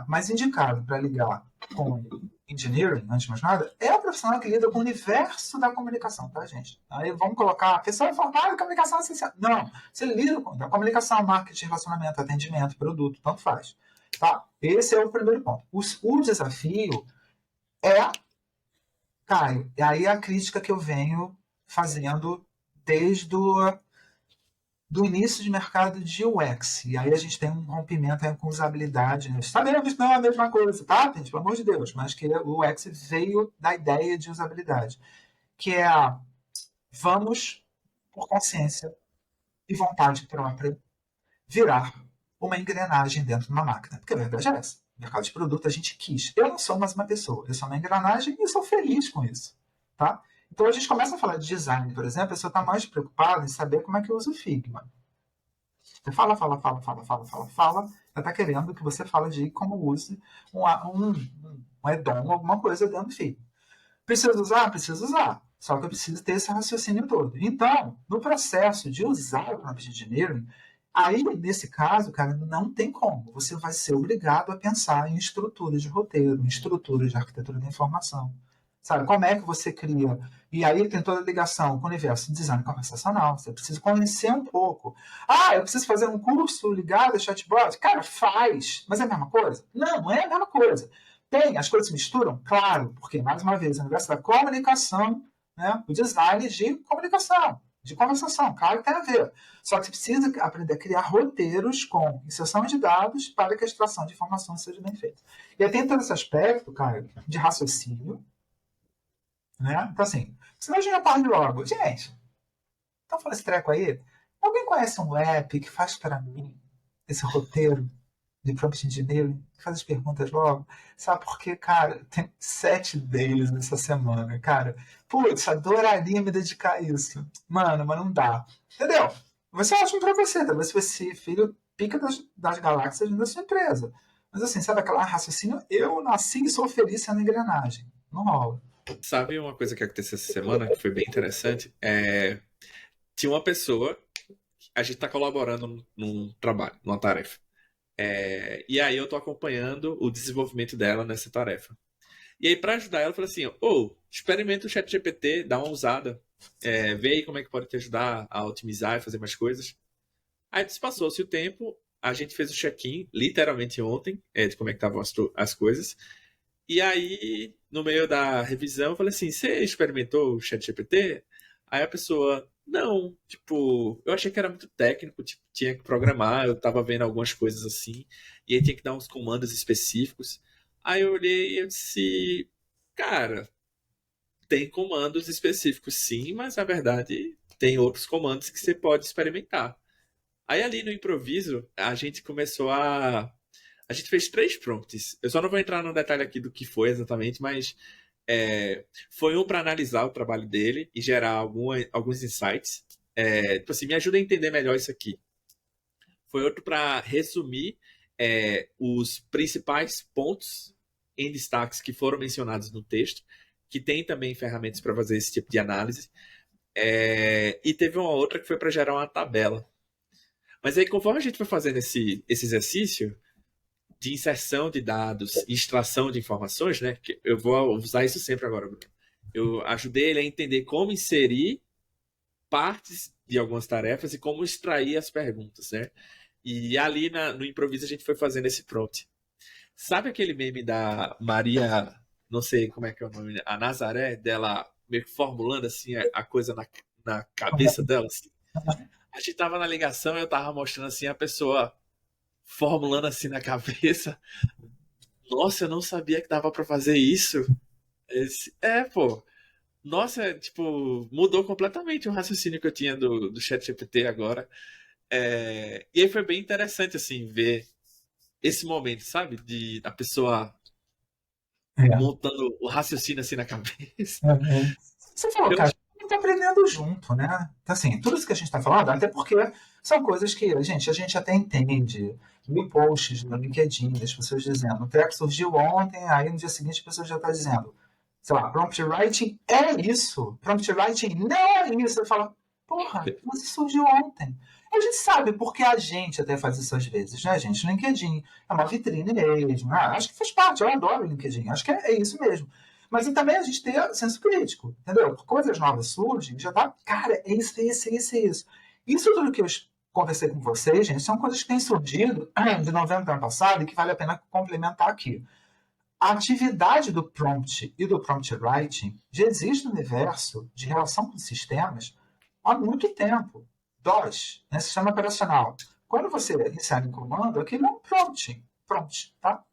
mais indicado para ligar com engineering, antes de mais nada, é o profissional que lida com o universo da comunicação, tá, gente? Aí vamos colocar, pessoa formada em comunicação essencial. Não, você lida com a comunicação, marketing, relacionamento, atendimento, produto, tanto faz. Tá? Esse é o primeiro ponto. O desafio Caio, e aí a crítica que eu venho fazendo desde do início de mercado de UX. E aí a gente tem um rompimento aí com usabilidade. Né? Sabemos que não é a mesma coisa, tá, gente? Pelo amor de Deus. Mas que o UX veio da ideia de usabilidade. Que é a vamos, por consciência e vontade própria, virar uma engrenagem dentro de uma máquina. Porque a verdade é essa. No mercado de produto a gente quis. Eu não sou mais uma pessoa. Eu sou uma engrenagem e eu sou feliz com isso. Tá? Então a gente começa a falar de design, por exemplo, a pessoa está mais preocupada em saber como é que eu uso o Figma. Você fala, ela está querendo que você fale de como use um EDOM, alguma coisa dentro do Figma. Preciso usar? Preciso usar. Só que eu preciso ter esse raciocínio todo. Então, no processo de usar o prompt engineering, aí, nesse caso, cara, não tem como. Você vai ser obrigado a pensar em estrutura de roteiro, em estrutura de arquitetura da informação. Sabe, como é que você cria? E aí tem toda a ligação com o universo de design conversacional. Você precisa conhecer um pouco. Ah, eu preciso fazer um curso ligado a chatbot? Cara, faz. Mas é a mesma coisa? Não, não é a mesma coisa. Tem, as coisas se misturam? Claro, porque, mais uma vez, o universo da comunicação, né, o design de comunicação, de conversação, claro que tem a ver. Só que você precisa aprender a criar roteiros com inserção de dados para que a extração de informações seja bem feita. E aí tem todo esse aspecto, cara, de raciocínio, né? Então, assim, você imagina a parte logo. Gente, então fala esse treco aí. Alguém conhece um app que faz para mim esse roteiro de prompt engineering? Que faz as perguntas logo? Sabe por quê, cara? Tem 7 deles nessa semana, cara. Putz, adoraria me dedicar a isso. Mano, mas não dá. Entendeu? Vai ser ótimo pra você. Talvez você filho pica das galáxias da sua empresa. Mas assim, sabe aquela raciocínio? Eu nasci e sou feliz sendo engrenagem. Não rola. Sabe uma coisa que aconteceu essa semana que foi bem interessante? Tinha uma pessoa, a gente está colaborando num trabalho, numa tarefa. E aí eu tô acompanhando o desenvolvimento dela nessa tarefa. E aí, para ajudar ela, eu falei assim: experimenta o ChatGPT, dá uma usada, vê aí como é que pode te ajudar a otimizar e fazer mais coisas. Aí passou-se o tempo, a gente fez o check-in, literalmente ontem, de como é que estavam as coisas. E aí, no meio da revisão, eu falei assim: você experimentou o ChatGPT? Aí a pessoa, não, tipo, eu achei que era muito técnico, tipo, tinha que programar, eu tava vendo algumas coisas assim, e aí tinha que dar uns comandos específicos. Aí eu olhei e eu disse, cara, tem comandos específicos sim, mas na verdade tem outros comandos que você pode experimentar. Aí ali no improviso, a gente começou a. A gente fez 3 prompts. Eu só não vou entrar no detalhe aqui do que foi exatamente, mas foi um para analisar o trabalho dele e gerar alguns insights. Tipo assim, me ajuda a entender melhor isso aqui. Foi outro para resumir os principais pontos em destaques que foram mencionados no texto, que tem também ferramentas para fazer esse tipo de análise. E teve uma outra que foi para gerar uma tabela. Mas aí, conforme a gente foi fazendo esse exercício de inserção de dados e extração de informações, né? Que eu vou usar isso sempre agora, Bruno. Eu ajudei ele a entender como inserir partes de algumas tarefas e como extrair as perguntas, né? E ali no improviso a gente foi fazendo esse prompt. Sabe aquele meme da Maria, não sei como é que é o nome, a Nazaré, dela meio que formulando assim a coisa na cabeça dela? Assim? A gente tava na ligação e eu tava mostrando assim a pessoa formulando assim na cabeça. Nossa, eu não sabia que dava pra fazer isso. Pô. Nossa, tipo, mudou completamente o raciocínio que eu tinha do ChatGPT agora. E aí foi bem interessante, assim, ver esse momento, sabe? De a pessoa montando o raciocínio assim na cabeça. Você falou, cara, a gente tá aprendendo junto, né? Então, assim, tudo isso que a gente tá falando, até porque são coisas que a gente até entende. Mil posts no LinkedIn, das pessoas dizendo, o treco surgiu ontem, aí no dia seguinte a pessoa já está dizendo, sei lá, prompt writing é isso, prompt writing não é isso. Você fala, porra, mas isso surgiu ontem. A gente sabe porque a gente até faz isso às vezes, né, gente? O LinkedIn é uma vitrine mesmo. Acho que faz parte, eu adoro o LinkedIn, acho que é isso mesmo. Mas também a gente ter senso crítico, entendeu? Coisas novas surgem, já dá, cara, é isso. Isso tudo que eu conversei com vocês, gente, são coisas que têm surgido de novembro do ano passado e que vale a pena complementar aqui. A atividade do prompt e do prompt writing já existe no universo de relação com sistemas há muito tempo. DOS, né, sistema operacional. Quando você insere um comando, aquilo é um prompt, tá?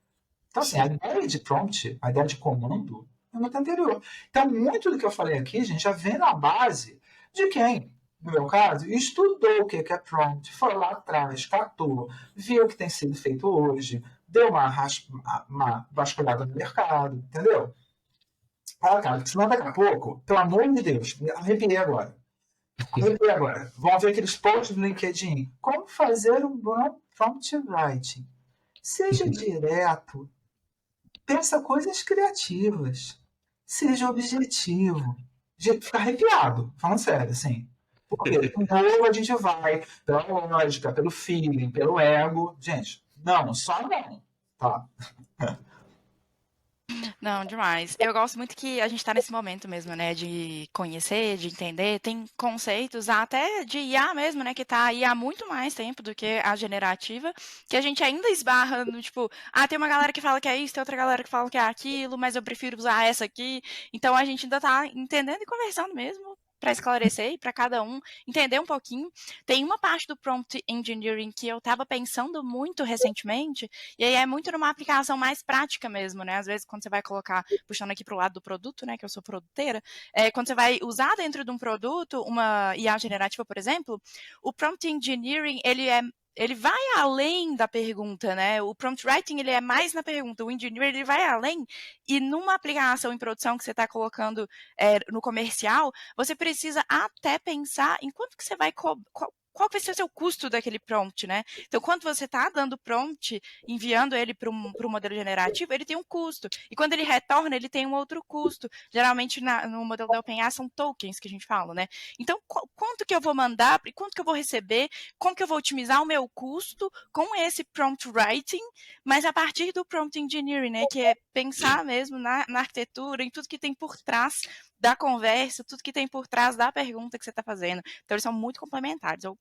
Então, assim, a ideia de prompt, a ideia de comando, é muito anterior. Então, muito do que eu falei aqui, gente, já vem na base de quem, no meu caso, estudou o que é prompt, foi lá atrás, catou, viu o que tem sido feito hoje, deu uma vasculhada no mercado, entendeu? Ah, cara, senão daqui a pouco, pelo amor de Deus, me arrepiei agora. Vamos ver aqueles posts do LinkedIn. Como fazer um bom prompt writing? Seja direto. Pensa coisas criativas. Seja objetivo. Fica arrepiado, falando sério, assim. Porque de novo a gente vai pela lógica, pelo feeling, pelo ego. Gente, não, só não. Tá? Não, demais. Eu gosto muito que a gente tá nesse momento mesmo, né, de conhecer, de entender. Tem conceitos até de IA mesmo, né, que tá aí há muito mais tempo do que a generativa, que a gente ainda esbarra no tipo, tem uma galera que fala que é isso, tem outra galera que fala que é aquilo, mas eu prefiro usar essa aqui. Então a gente ainda tá entendendo e conversando mesmo para esclarecer e para cada um entender um pouquinho. Tem uma parte do prompt engineering que eu estava pensando muito recentemente, e aí é muito numa aplicação mais prática mesmo, né? Às vezes, quando você vai colocar, puxando aqui para o lado do produto, né? Que eu sou produteira, quando você vai usar dentro de um produto uma IA generativa, por exemplo, o prompt engineering, ele vai além da pergunta, né? O prompt writing, ele é mais na pergunta. O engineer, ele vai além. E numa aplicação em produção que você está colocando no comercial, você precisa até pensar em quanto que você vai qual vai ser o seu custo daquele prompt, né? Então, quando você está dando prompt, enviando ele para um modelo generativo, ele tem um custo. E quando ele retorna, ele tem um outro custo. Geralmente, no modelo da OpenAI, são tokens que a gente fala, né? Então, quanto que eu vou mandar e quanto que eu vou receber, como que eu vou otimizar o meu custo com esse prompt writing, mas a partir do prompt engineering, né? Que é pensar mesmo na arquitetura, em tudo que tem por trás da conversa, tudo que tem por trás da pergunta que você está fazendo. Então, eles são muito complementares. Eu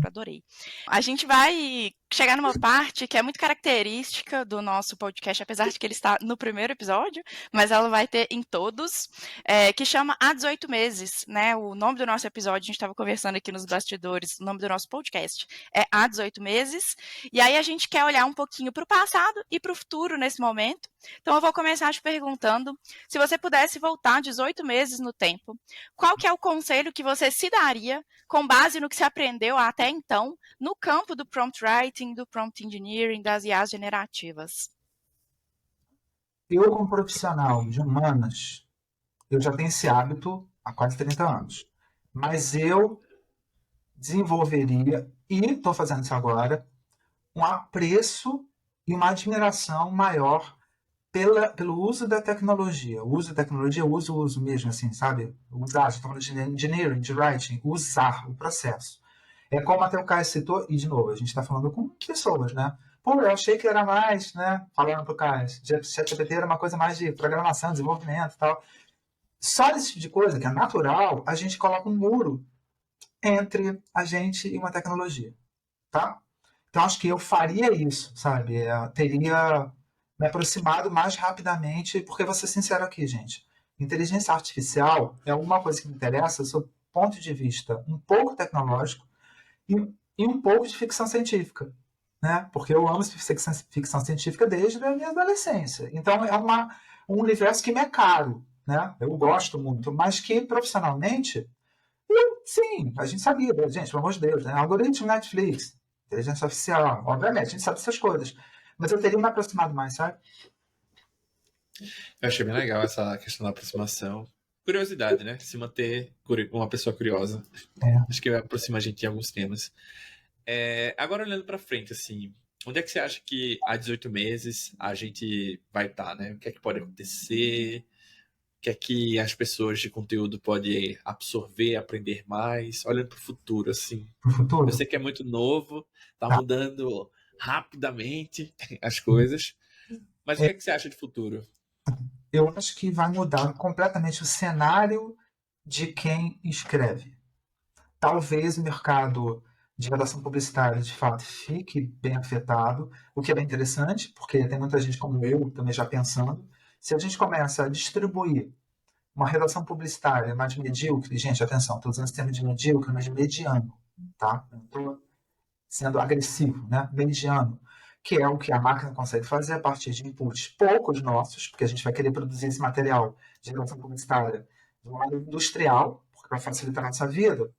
adorei. A gente vai chegar numa parte que é muito característica do nosso podcast, apesar de que ele está no primeiro episódio, mas ela vai ter em todos, que chama Há 18 Meses, né? O nome do nosso episódio, a gente estava conversando aqui nos bastidores, o nome do nosso podcast é Há 18 Meses, e aí a gente quer olhar um pouquinho para o passado e para o futuro nesse momento. Então eu vou começar te perguntando, se você pudesse voltar 18 meses no tempo, qual que é o conselho que você se daria com base no que você aprendeu até então no campo do prompt writing, do prompt engineering, das IAs generativas? Eu, como profissional de humanas, eu já tenho esse hábito há quase 30 anos. Mas eu desenvolveria, e estou fazendo isso agora, um apreço e uma admiração maior pelo uso da tecnologia. O uso da tecnologia, o uso mesmo, assim, sabe? Usar, estou falando de engineering, de writing, usar o processo. É como até o Caio citou, e de novo, a gente está falando com pessoas, né? Pô, eu achei que era mais, né? Falando para o Caio, ChatGPT era uma coisa mais de programação, desenvolvimento e tal. Só esse tipo de coisa, que é natural, a gente coloca um muro entre a gente e uma tecnologia, tá? Então, acho que eu faria isso, sabe? Teria me aproximado mais rapidamente, porque vou ser sincero aqui, gente. Inteligência artificial é alguma coisa que me interessa sob ponto de vista um pouco tecnológico e um pouco de ficção científica, né? Porque eu amo ficção científica desde a minha adolescência. Então, é um universo que me é caro, né? Eu gosto muito, mas que profissionalmente, sim, a gente sabia, gente, pelo amor de Deus, né? Algoritmo Netflix, inteligência artificial, obviamente, a gente sabe essas coisas. Mas eu teria me aproximado mais, sabe? Eu achei bem legal essa questão da aproximação. Curiosidade, né? Se manter uma pessoa curiosa. Acho que aproxima a gente em alguns temas. Agora, olhando para frente, assim, onde é que você acha que há 18 meses a gente vai estar, né? O que é que pode acontecer? O que é que as pessoas de conteúdo podem absorver, aprender mais? Olhando para o futuro, assim. Pro futuro? Eu sei que é muito novo, tá mudando rapidamente as coisas. Mas o que é que você acha de futuro? Eu acho que vai mudar completamente o cenário de quem escreve. Talvez o mercado de redação publicitária, de fato, fique bem afetado, o que é bem interessante, porque tem muita gente como eu também já pensando. Se a gente começa a distribuir uma redação publicitária mais medíocre, gente, atenção, estou usando esse termo de medíocre, mas de mediano, tá? Eu não estou sendo agressivo, né? Mediano, que é o que a máquina consegue fazer a partir de inputs poucos nossos, porque a gente vai querer produzir esse material de relação publicitária de uma maneira industrial, porque vai facilitar a nossa vida.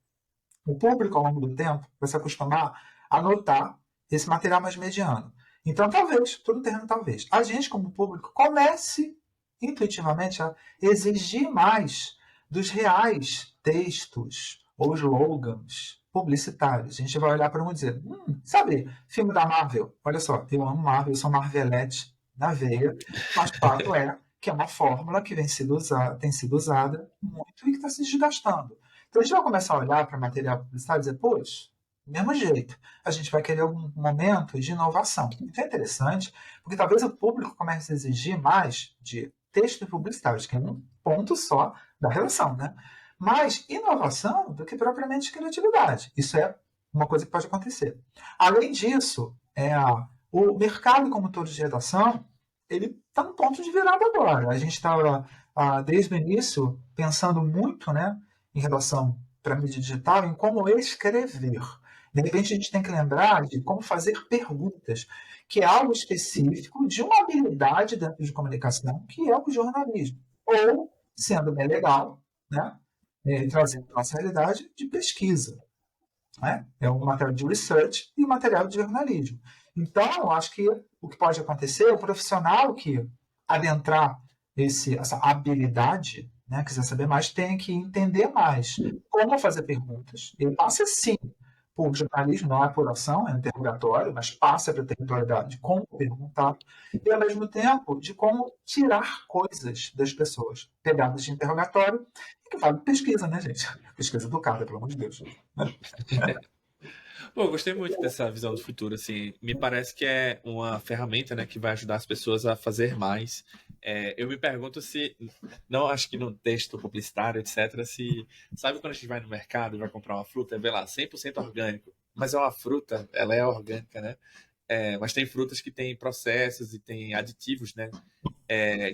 O público, ao longo do tempo, vai se acostumar a notar esse material mais mediano. Então, talvez, tudo terreno talvez, a gente, como público, comece intuitivamente a exigir mais dos reais textos ou slogans publicitários. A gente vai olhar para um e dizer, sabe, filme da Marvel, olha só, eu amo Marvel, eu sou Marvelette na veia, mas o fato é que é uma fórmula que tem sido usada muito e que está se desgastando. Então a gente vai começar a olhar para material publicitário e dizer, poxa, do mesmo jeito, a gente vai querer algum momento de inovação. Então é interessante, porque talvez o público comece a exigir mais de textos publicitários, que é um ponto só da relação, né? Mais inovação do que propriamente criatividade. Isso é uma coisa que pode acontecer. Além disso, o mercado como todo de redação, ele está no ponto de virada agora. A gente estava, desde o início, pensando muito, né, em relação para a mídia digital, em como escrever. De repente, a gente tem que lembrar de como fazer perguntas, que é algo específico de uma habilidade dentro de comunicação, que é o jornalismo. Ou, sendo bem legal, né, trazendo para a nossa realidade, de pesquisa. Né? É um material de research e um material de jornalismo. Então, eu acho que o que pode acontecer é o profissional que adentrar essa habilidade, né, quiser saber mais, tem que entender mais como fazer perguntas. Ele passa, sim, por jornalismo, não é apuração, é um interrogatório, mas passa pela territorialidade de como perguntar e, ao mesmo tempo, de como tirar coisas das pessoas pegadas de interrogatório, que vale pesquisa, né, gente? Pesquisa educada, pelo amor de Deus. Pô, eu gostei muito dessa visão do futuro, assim, me parece que é uma ferramenta, né, que vai ajudar as pessoas a fazer mais. Eu me pergunto se, não acho que no texto publicitário, etc, se, sabe quando a gente vai no mercado e vai comprar uma fruta, vê lá, 100% orgânico, mas é uma fruta, ela é orgânica, né? Mas tem frutas que têm processos e têm aditivos, né?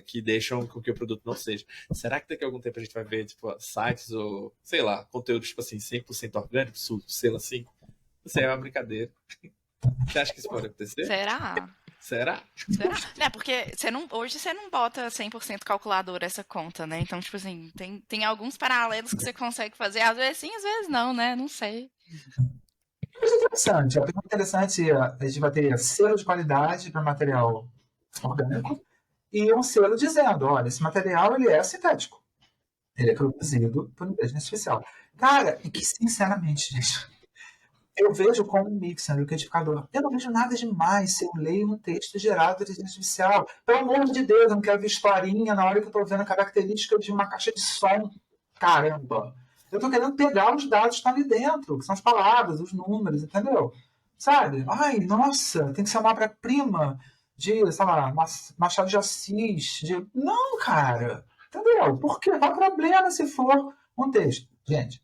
Que deixam com que o produto não seja. Será que daqui a algum tempo a gente vai ver, tipo, sites ou, sei lá, conteúdos, tipo assim, 100% orgânico, selo assim? Isso é uma brincadeira. Você acha que isso pode acontecer? Será? Será? Será? É, porque hoje você não bota 100% calculadora essa conta, né? Então, tipo assim, tem alguns paralelos que você consegue fazer. Às vezes sim, às vezes não, né? Não sei. Mas é interessante, a pergunta interessante, a gente vai ter selo de qualidade para material orgânico e um selo dizendo, olha, esse material ele é sintético, ele é produzido por inteligência artificial. Cara, e que sinceramente, gente, eu vejo como um mixer, um liquidificador. Eu não vejo nada demais se eu leio um texto gerado por inteligência artificial. Pelo amor de Deus, eu não quero ver historinha na hora que eu estou vendo a característica de uma caixa de som. Caramba! Eu estou querendo pegar os dados que estão ali dentro, que são as palavras, os números, entendeu? Sabe? Ai, nossa, tem que ser uma obra-prima de, sei lá, Machado de Assis. Não, cara! Entendeu? Porque não há problema se for um texto. Gente,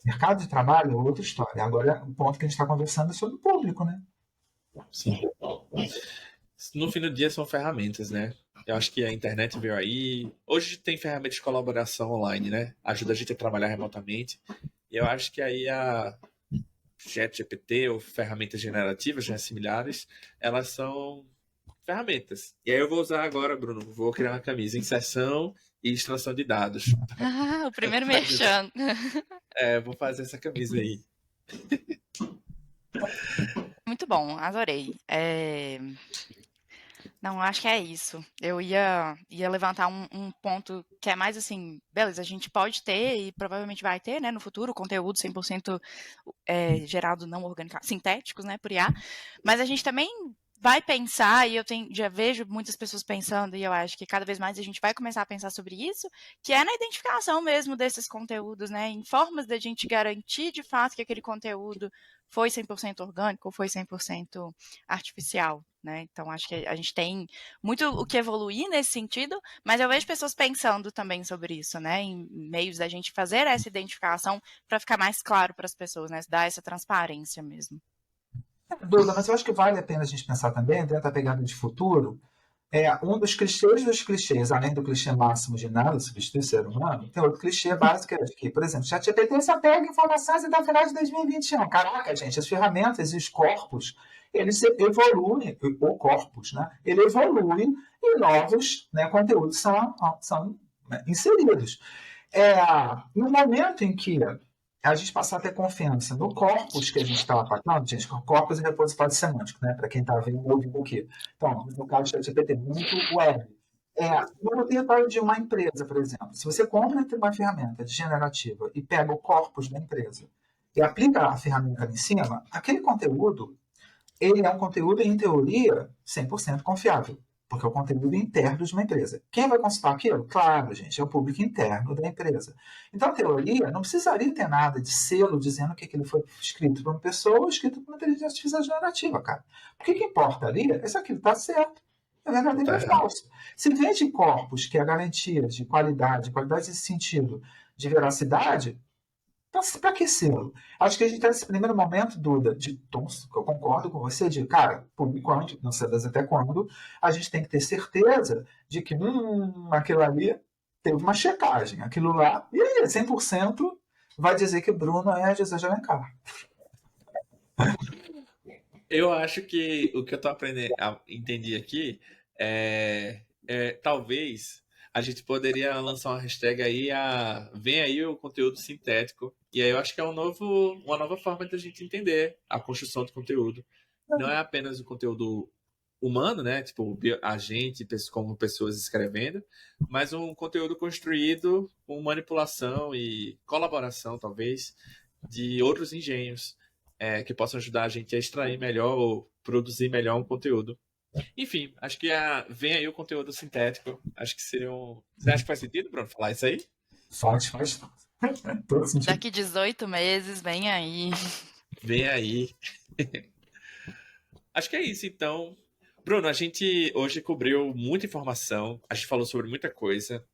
mercado de trabalho é outra história. Agora, o ponto que a gente está conversando é sobre o público, né? Sim. No fim do dia são ferramentas, né? Eu acho que a internet veio aí. Hoje tem ferramentas de colaboração online, né? Ajuda a gente a trabalhar remotamente. E eu acho que aí a ChatGPT ou ferramentas generativas, né, similares, elas são ferramentas. E aí eu vou usar agora, Bruno, vou criar uma camisa, inserção e extração de dados. Ah, o primeiro merchan. Vou fazer essa camisa aí. Muito bom, adorei. Não, acho que é isso. Eu ia levantar um ponto que é mais assim, beleza, a gente pode ter e provavelmente vai ter, né, no futuro, conteúdo 100% gerado não orgânico, sintéticos, né, por IA, mas a gente também vai pensar, e já vejo muitas pessoas pensando, e eu acho que cada vez mais a gente vai começar a pensar sobre isso, que é na identificação mesmo desses conteúdos, né, em formas da gente garantir de fato que aquele conteúdo foi 100% orgânico ou foi 100% artificial, né? Então, acho que a gente tem muito o que evoluir nesse sentido, mas eu vejo pessoas pensando também sobre isso, né? Em meios da gente fazer essa identificação para ficar mais claro para as pessoas, né? Dar essa transparência mesmo. Dúvida, mas eu acho que vale a pena a gente pensar também, dentro da pegada de futuro, Um dos clichês, além do clichê máximo de nada substitui o ser humano, tem outro clichê básico de que, por exemplo, ChatGPT só pega informações até o final de 2021. Caraca, gente, as ferramentas e os corpos, eles evoluem, o corpus, né? Ele evolui e novos, né, conteúdos são né, inseridos. No momento em que a gente passar a ter confiança no corpus que a gente está atacando, gente, corpus é repositório semântico, né? Para quem está vendo ouvindo aqui. Então, no caso do ChatGPT, muito web. No repositório de uma empresa, por exemplo, se você compra uma ferramenta generativa e pega o corpus da empresa e aplica a ferramenta ali em cima, aquele conteúdo, ele é um conteúdo, em teoria, 100% confiável. Porque é o conteúdo interno de uma empresa. Quem vai consultar aquilo? Claro, gente, é o público interno da empresa. Então, a teoria não precisaria ter nada de selo dizendo que aquilo foi escrito por uma pessoa ou escrito por uma inteligência artificial generativa, cara. O que importa ali é se aquilo está certo, é verdadeiro ou falso. Se vem de corpos, que é a garantia de qualidade nesse sentido, de veracidade, para que selo? Acho que a gente está nesse primeiro momento, Duda, que eu concordo com você, de, cara, por enquanto, não sei até quando, a gente tem que ter certeza de que aquilo ali teve uma checagem, aquilo lá, e aí, 100% vai dizer que Bruno é José de Alencar. Eu acho que o que eu tô aprendendo, entendi aqui, talvez a gente poderia lançar uma hashtag aí, vem aí o conteúdo sintético. E aí eu acho que é uma nova forma de a gente entender a construção do conteúdo. Não é apenas o conteúdo humano, né? Tipo, a gente, como pessoas escrevendo, mas um conteúdo construído com manipulação e colaboração, talvez, de outros engenhos que possam ajudar a gente a extrair melhor ou produzir melhor um conteúdo. Enfim, acho que vem aí o conteúdo sintético. Acho que seria Você acha que faz sentido, Bruno, falar isso aí? Faz. Todo sentido. Daqui 18 meses, vem aí. Vem aí. Acho que é isso, então. Bruno, a gente hoje cobriu muita informação, a gente falou sobre muita coisa.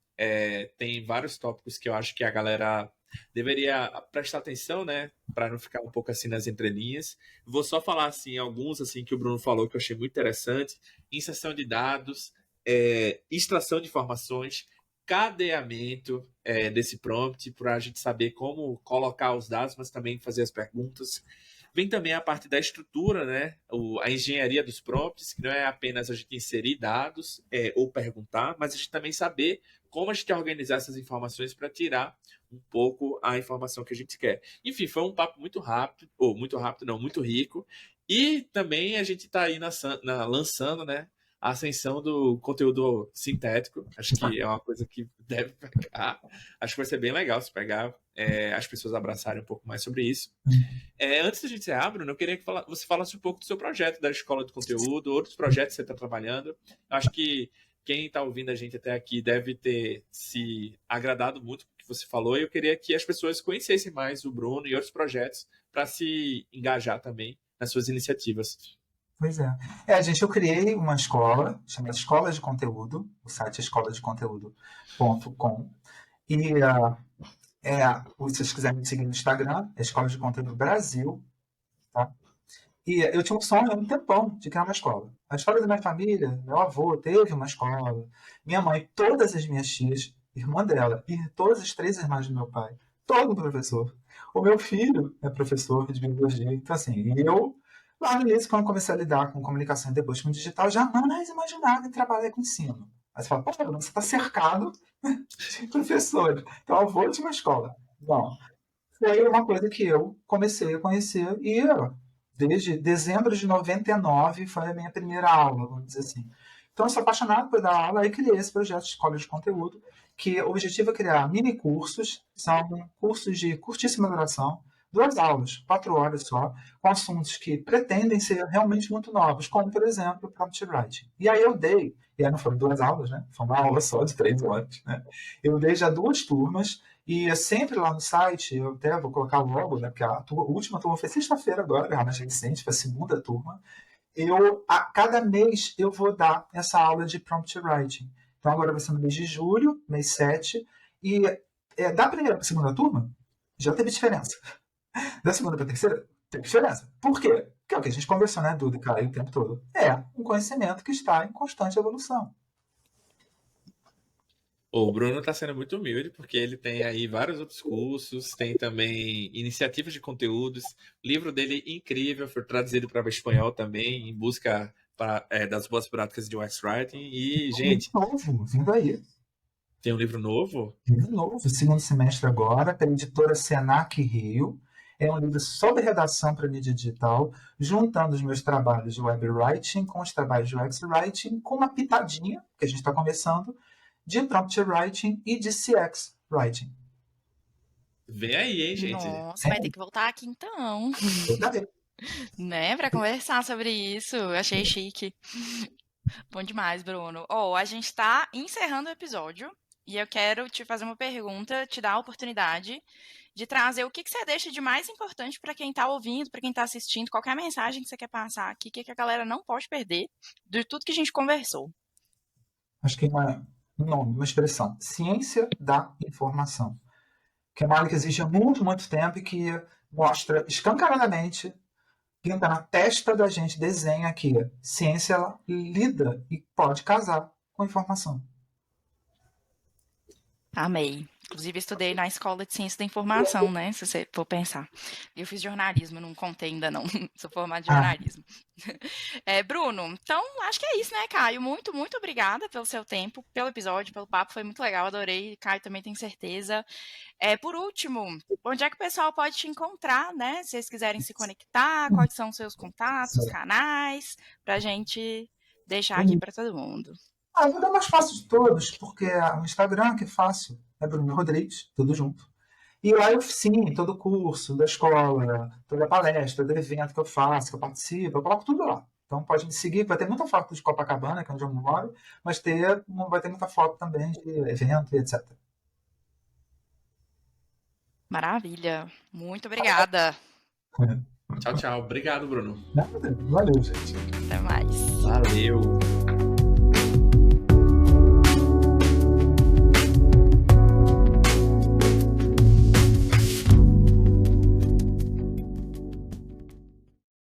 Tem vários tópicos que eu acho que a galera deveria prestar atenção, né, para não ficar um pouco assim nas entrelinhas. Vou só falar assim alguns assim que o Bruno falou que eu achei muito interessante: inserção de dados, extração de informações, cadeamento desse prompt para a gente saber como colocar os dados, mas também fazer as perguntas. Vem também a parte da estrutura, né? A engenharia dos prompts, que não é apenas a gente inserir dados ou perguntar, mas a gente também saber como a gente organizar essas informações para tirar um pouco a informação que a gente quer. Enfim, foi um papo muito rápido, muito rico. E também a gente está aí lançando, né, a ascensão do conteúdo sintético. Acho que é uma coisa que deve pegar. Acho que vai ser bem legal se pegar, as pessoas abraçarem um pouco mais sobre isso. Antes da gente encerrar, Bruno, eu queria que você falasse um pouco do seu projeto da Escola de Conteúdo, outros projetos que você está trabalhando. Acho que quem está ouvindo a gente até aqui deve ter se agradado muito com o que você falou, e eu queria que as pessoas conhecessem mais o Bruno e outros projetos para se engajar também nas suas iniciativas. Pois é. Gente, eu criei uma escola, chamada Escola de Conteúdo, o site é escoladeconteúdo.com, e se vocês quiserem me seguir no Instagram, é Escola de Conteúdo Brasil, tá? E eu tinha um sonho há um tempão de criar uma escola. A história da minha família, meu avô teve uma escola, minha mãe, todas as minhas tias, irmã dela, e todas as 3 irmãs do meu pai, todo professor. O meu filho é professor de biologia, então assim, eu... Lá no início, quando eu comecei a lidar com comunicação e depois com digital, já não mais imaginava em trabalhar com ensino. Aí você fala, pô, você está cercado de professores. Então, eu vou de uma escola. Bom, foi uma coisa que eu comecei a conhecer e desde dezembro de 99 foi a minha primeira aula, vamos dizer assim. Então, eu sou apaixonado por dar aula e criei esse projeto de Escola de Conteúdo, que o objetivo é criar mini cursos, são cursos de curtíssima duração, 2 aulas, 4 horas só, com assuntos que pretendem ser realmente muito novos, como, por exemplo, prompt writing. E aí e aí não foram 2 aulas, né? Foi uma aula só de 3 horas, né? Eu dei já 2 turmas, e sempre lá no site, eu até vou colocar logo, né? Porque a última turma foi sexta-feira agora, a mais recente, foi a segunda turma. A cada mês eu vou dar essa aula de prompt writing. Então agora vai ser no mês de julho, mês 7, e da primeira para a segunda turma, já teve diferença. Da segunda para a terceira, tem diferença. Por quê? que é o que a gente conversou, né, Duda e Caio, o tempo todo. É um conhecimento que está em constante evolução. O Bruno está sendo muito humilde, porque ele tem aí vários outros cursos, tem também iniciativas de conteúdos. O livro dele é incrível, foi traduzido para o espanhol também, em busca das boas práticas de UX Writing. E, gente, Novo, vindo aí. tem um livro novo? Livro novo, segundo semestre agora, pela editora Senac Rio. É um livro sobre redação para mídia digital, juntando os meus trabalhos de web writing com os trabalhos de UX writing, com uma pitadinha, que a gente está conversando, de prompt writing e de CX writing. Vem aí, hein, gente? Nossa, vai ter que voltar aqui então. Né, pra conversar sobre isso. Eu achei chique. Bom demais, Bruno. A gente tá encerrando o episódio e eu quero te fazer uma pergunta, te dar a oportunidade de trazer o que você deixa de mais importante para quem tá ouvindo, para quem tá assistindo, qualquer mensagem que você quer passar aqui, que a galera não pode perder de tudo que a gente conversou. Acho que um nome, uma expressão, ciência da informação, que é uma área que existe há muito, muito tempo e que mostra escancaradamente, pinta na testa da gente, desenha que ciência ela lida e pode casar com informação. Amei. Inclusive, estudei na Escola de Ciência da Informação, né? Se você for pensar. Eu fiz jornalismo, não contei ainda não. Sou formada em jornalismo. Bruno, então acho que é isso, né, Caio? Muito, muito obrigada pelo seu tempo, pelo episódio, pelo papo. Foi muito legal, adorei. Caio também tem certeza. Por último, onde é que o pessoal pode te encontrar, né? Se vocês quiserem se conectar, quais são os seus contatos, os canais, pra gente deixar aqui para todo mundo. Vou dar mais fácil de todos, porque o Instagram que é fácil, é Bruno Rodrigues, tudo junto. E lá eu, sim, todo curso da escola, toda palestra, todo evento que eu faço, que eu participo, eu coloco tudo lá. Então pode me seguir, vai ter muita foto de Copacabana, que é onde eu moro, mas vai ter muita foto também de evento e etc. Maravilha. Muito obrigada. Tchau, tchau. Obrigado, Bruno. Valeu, gente. Até mais. Valeu.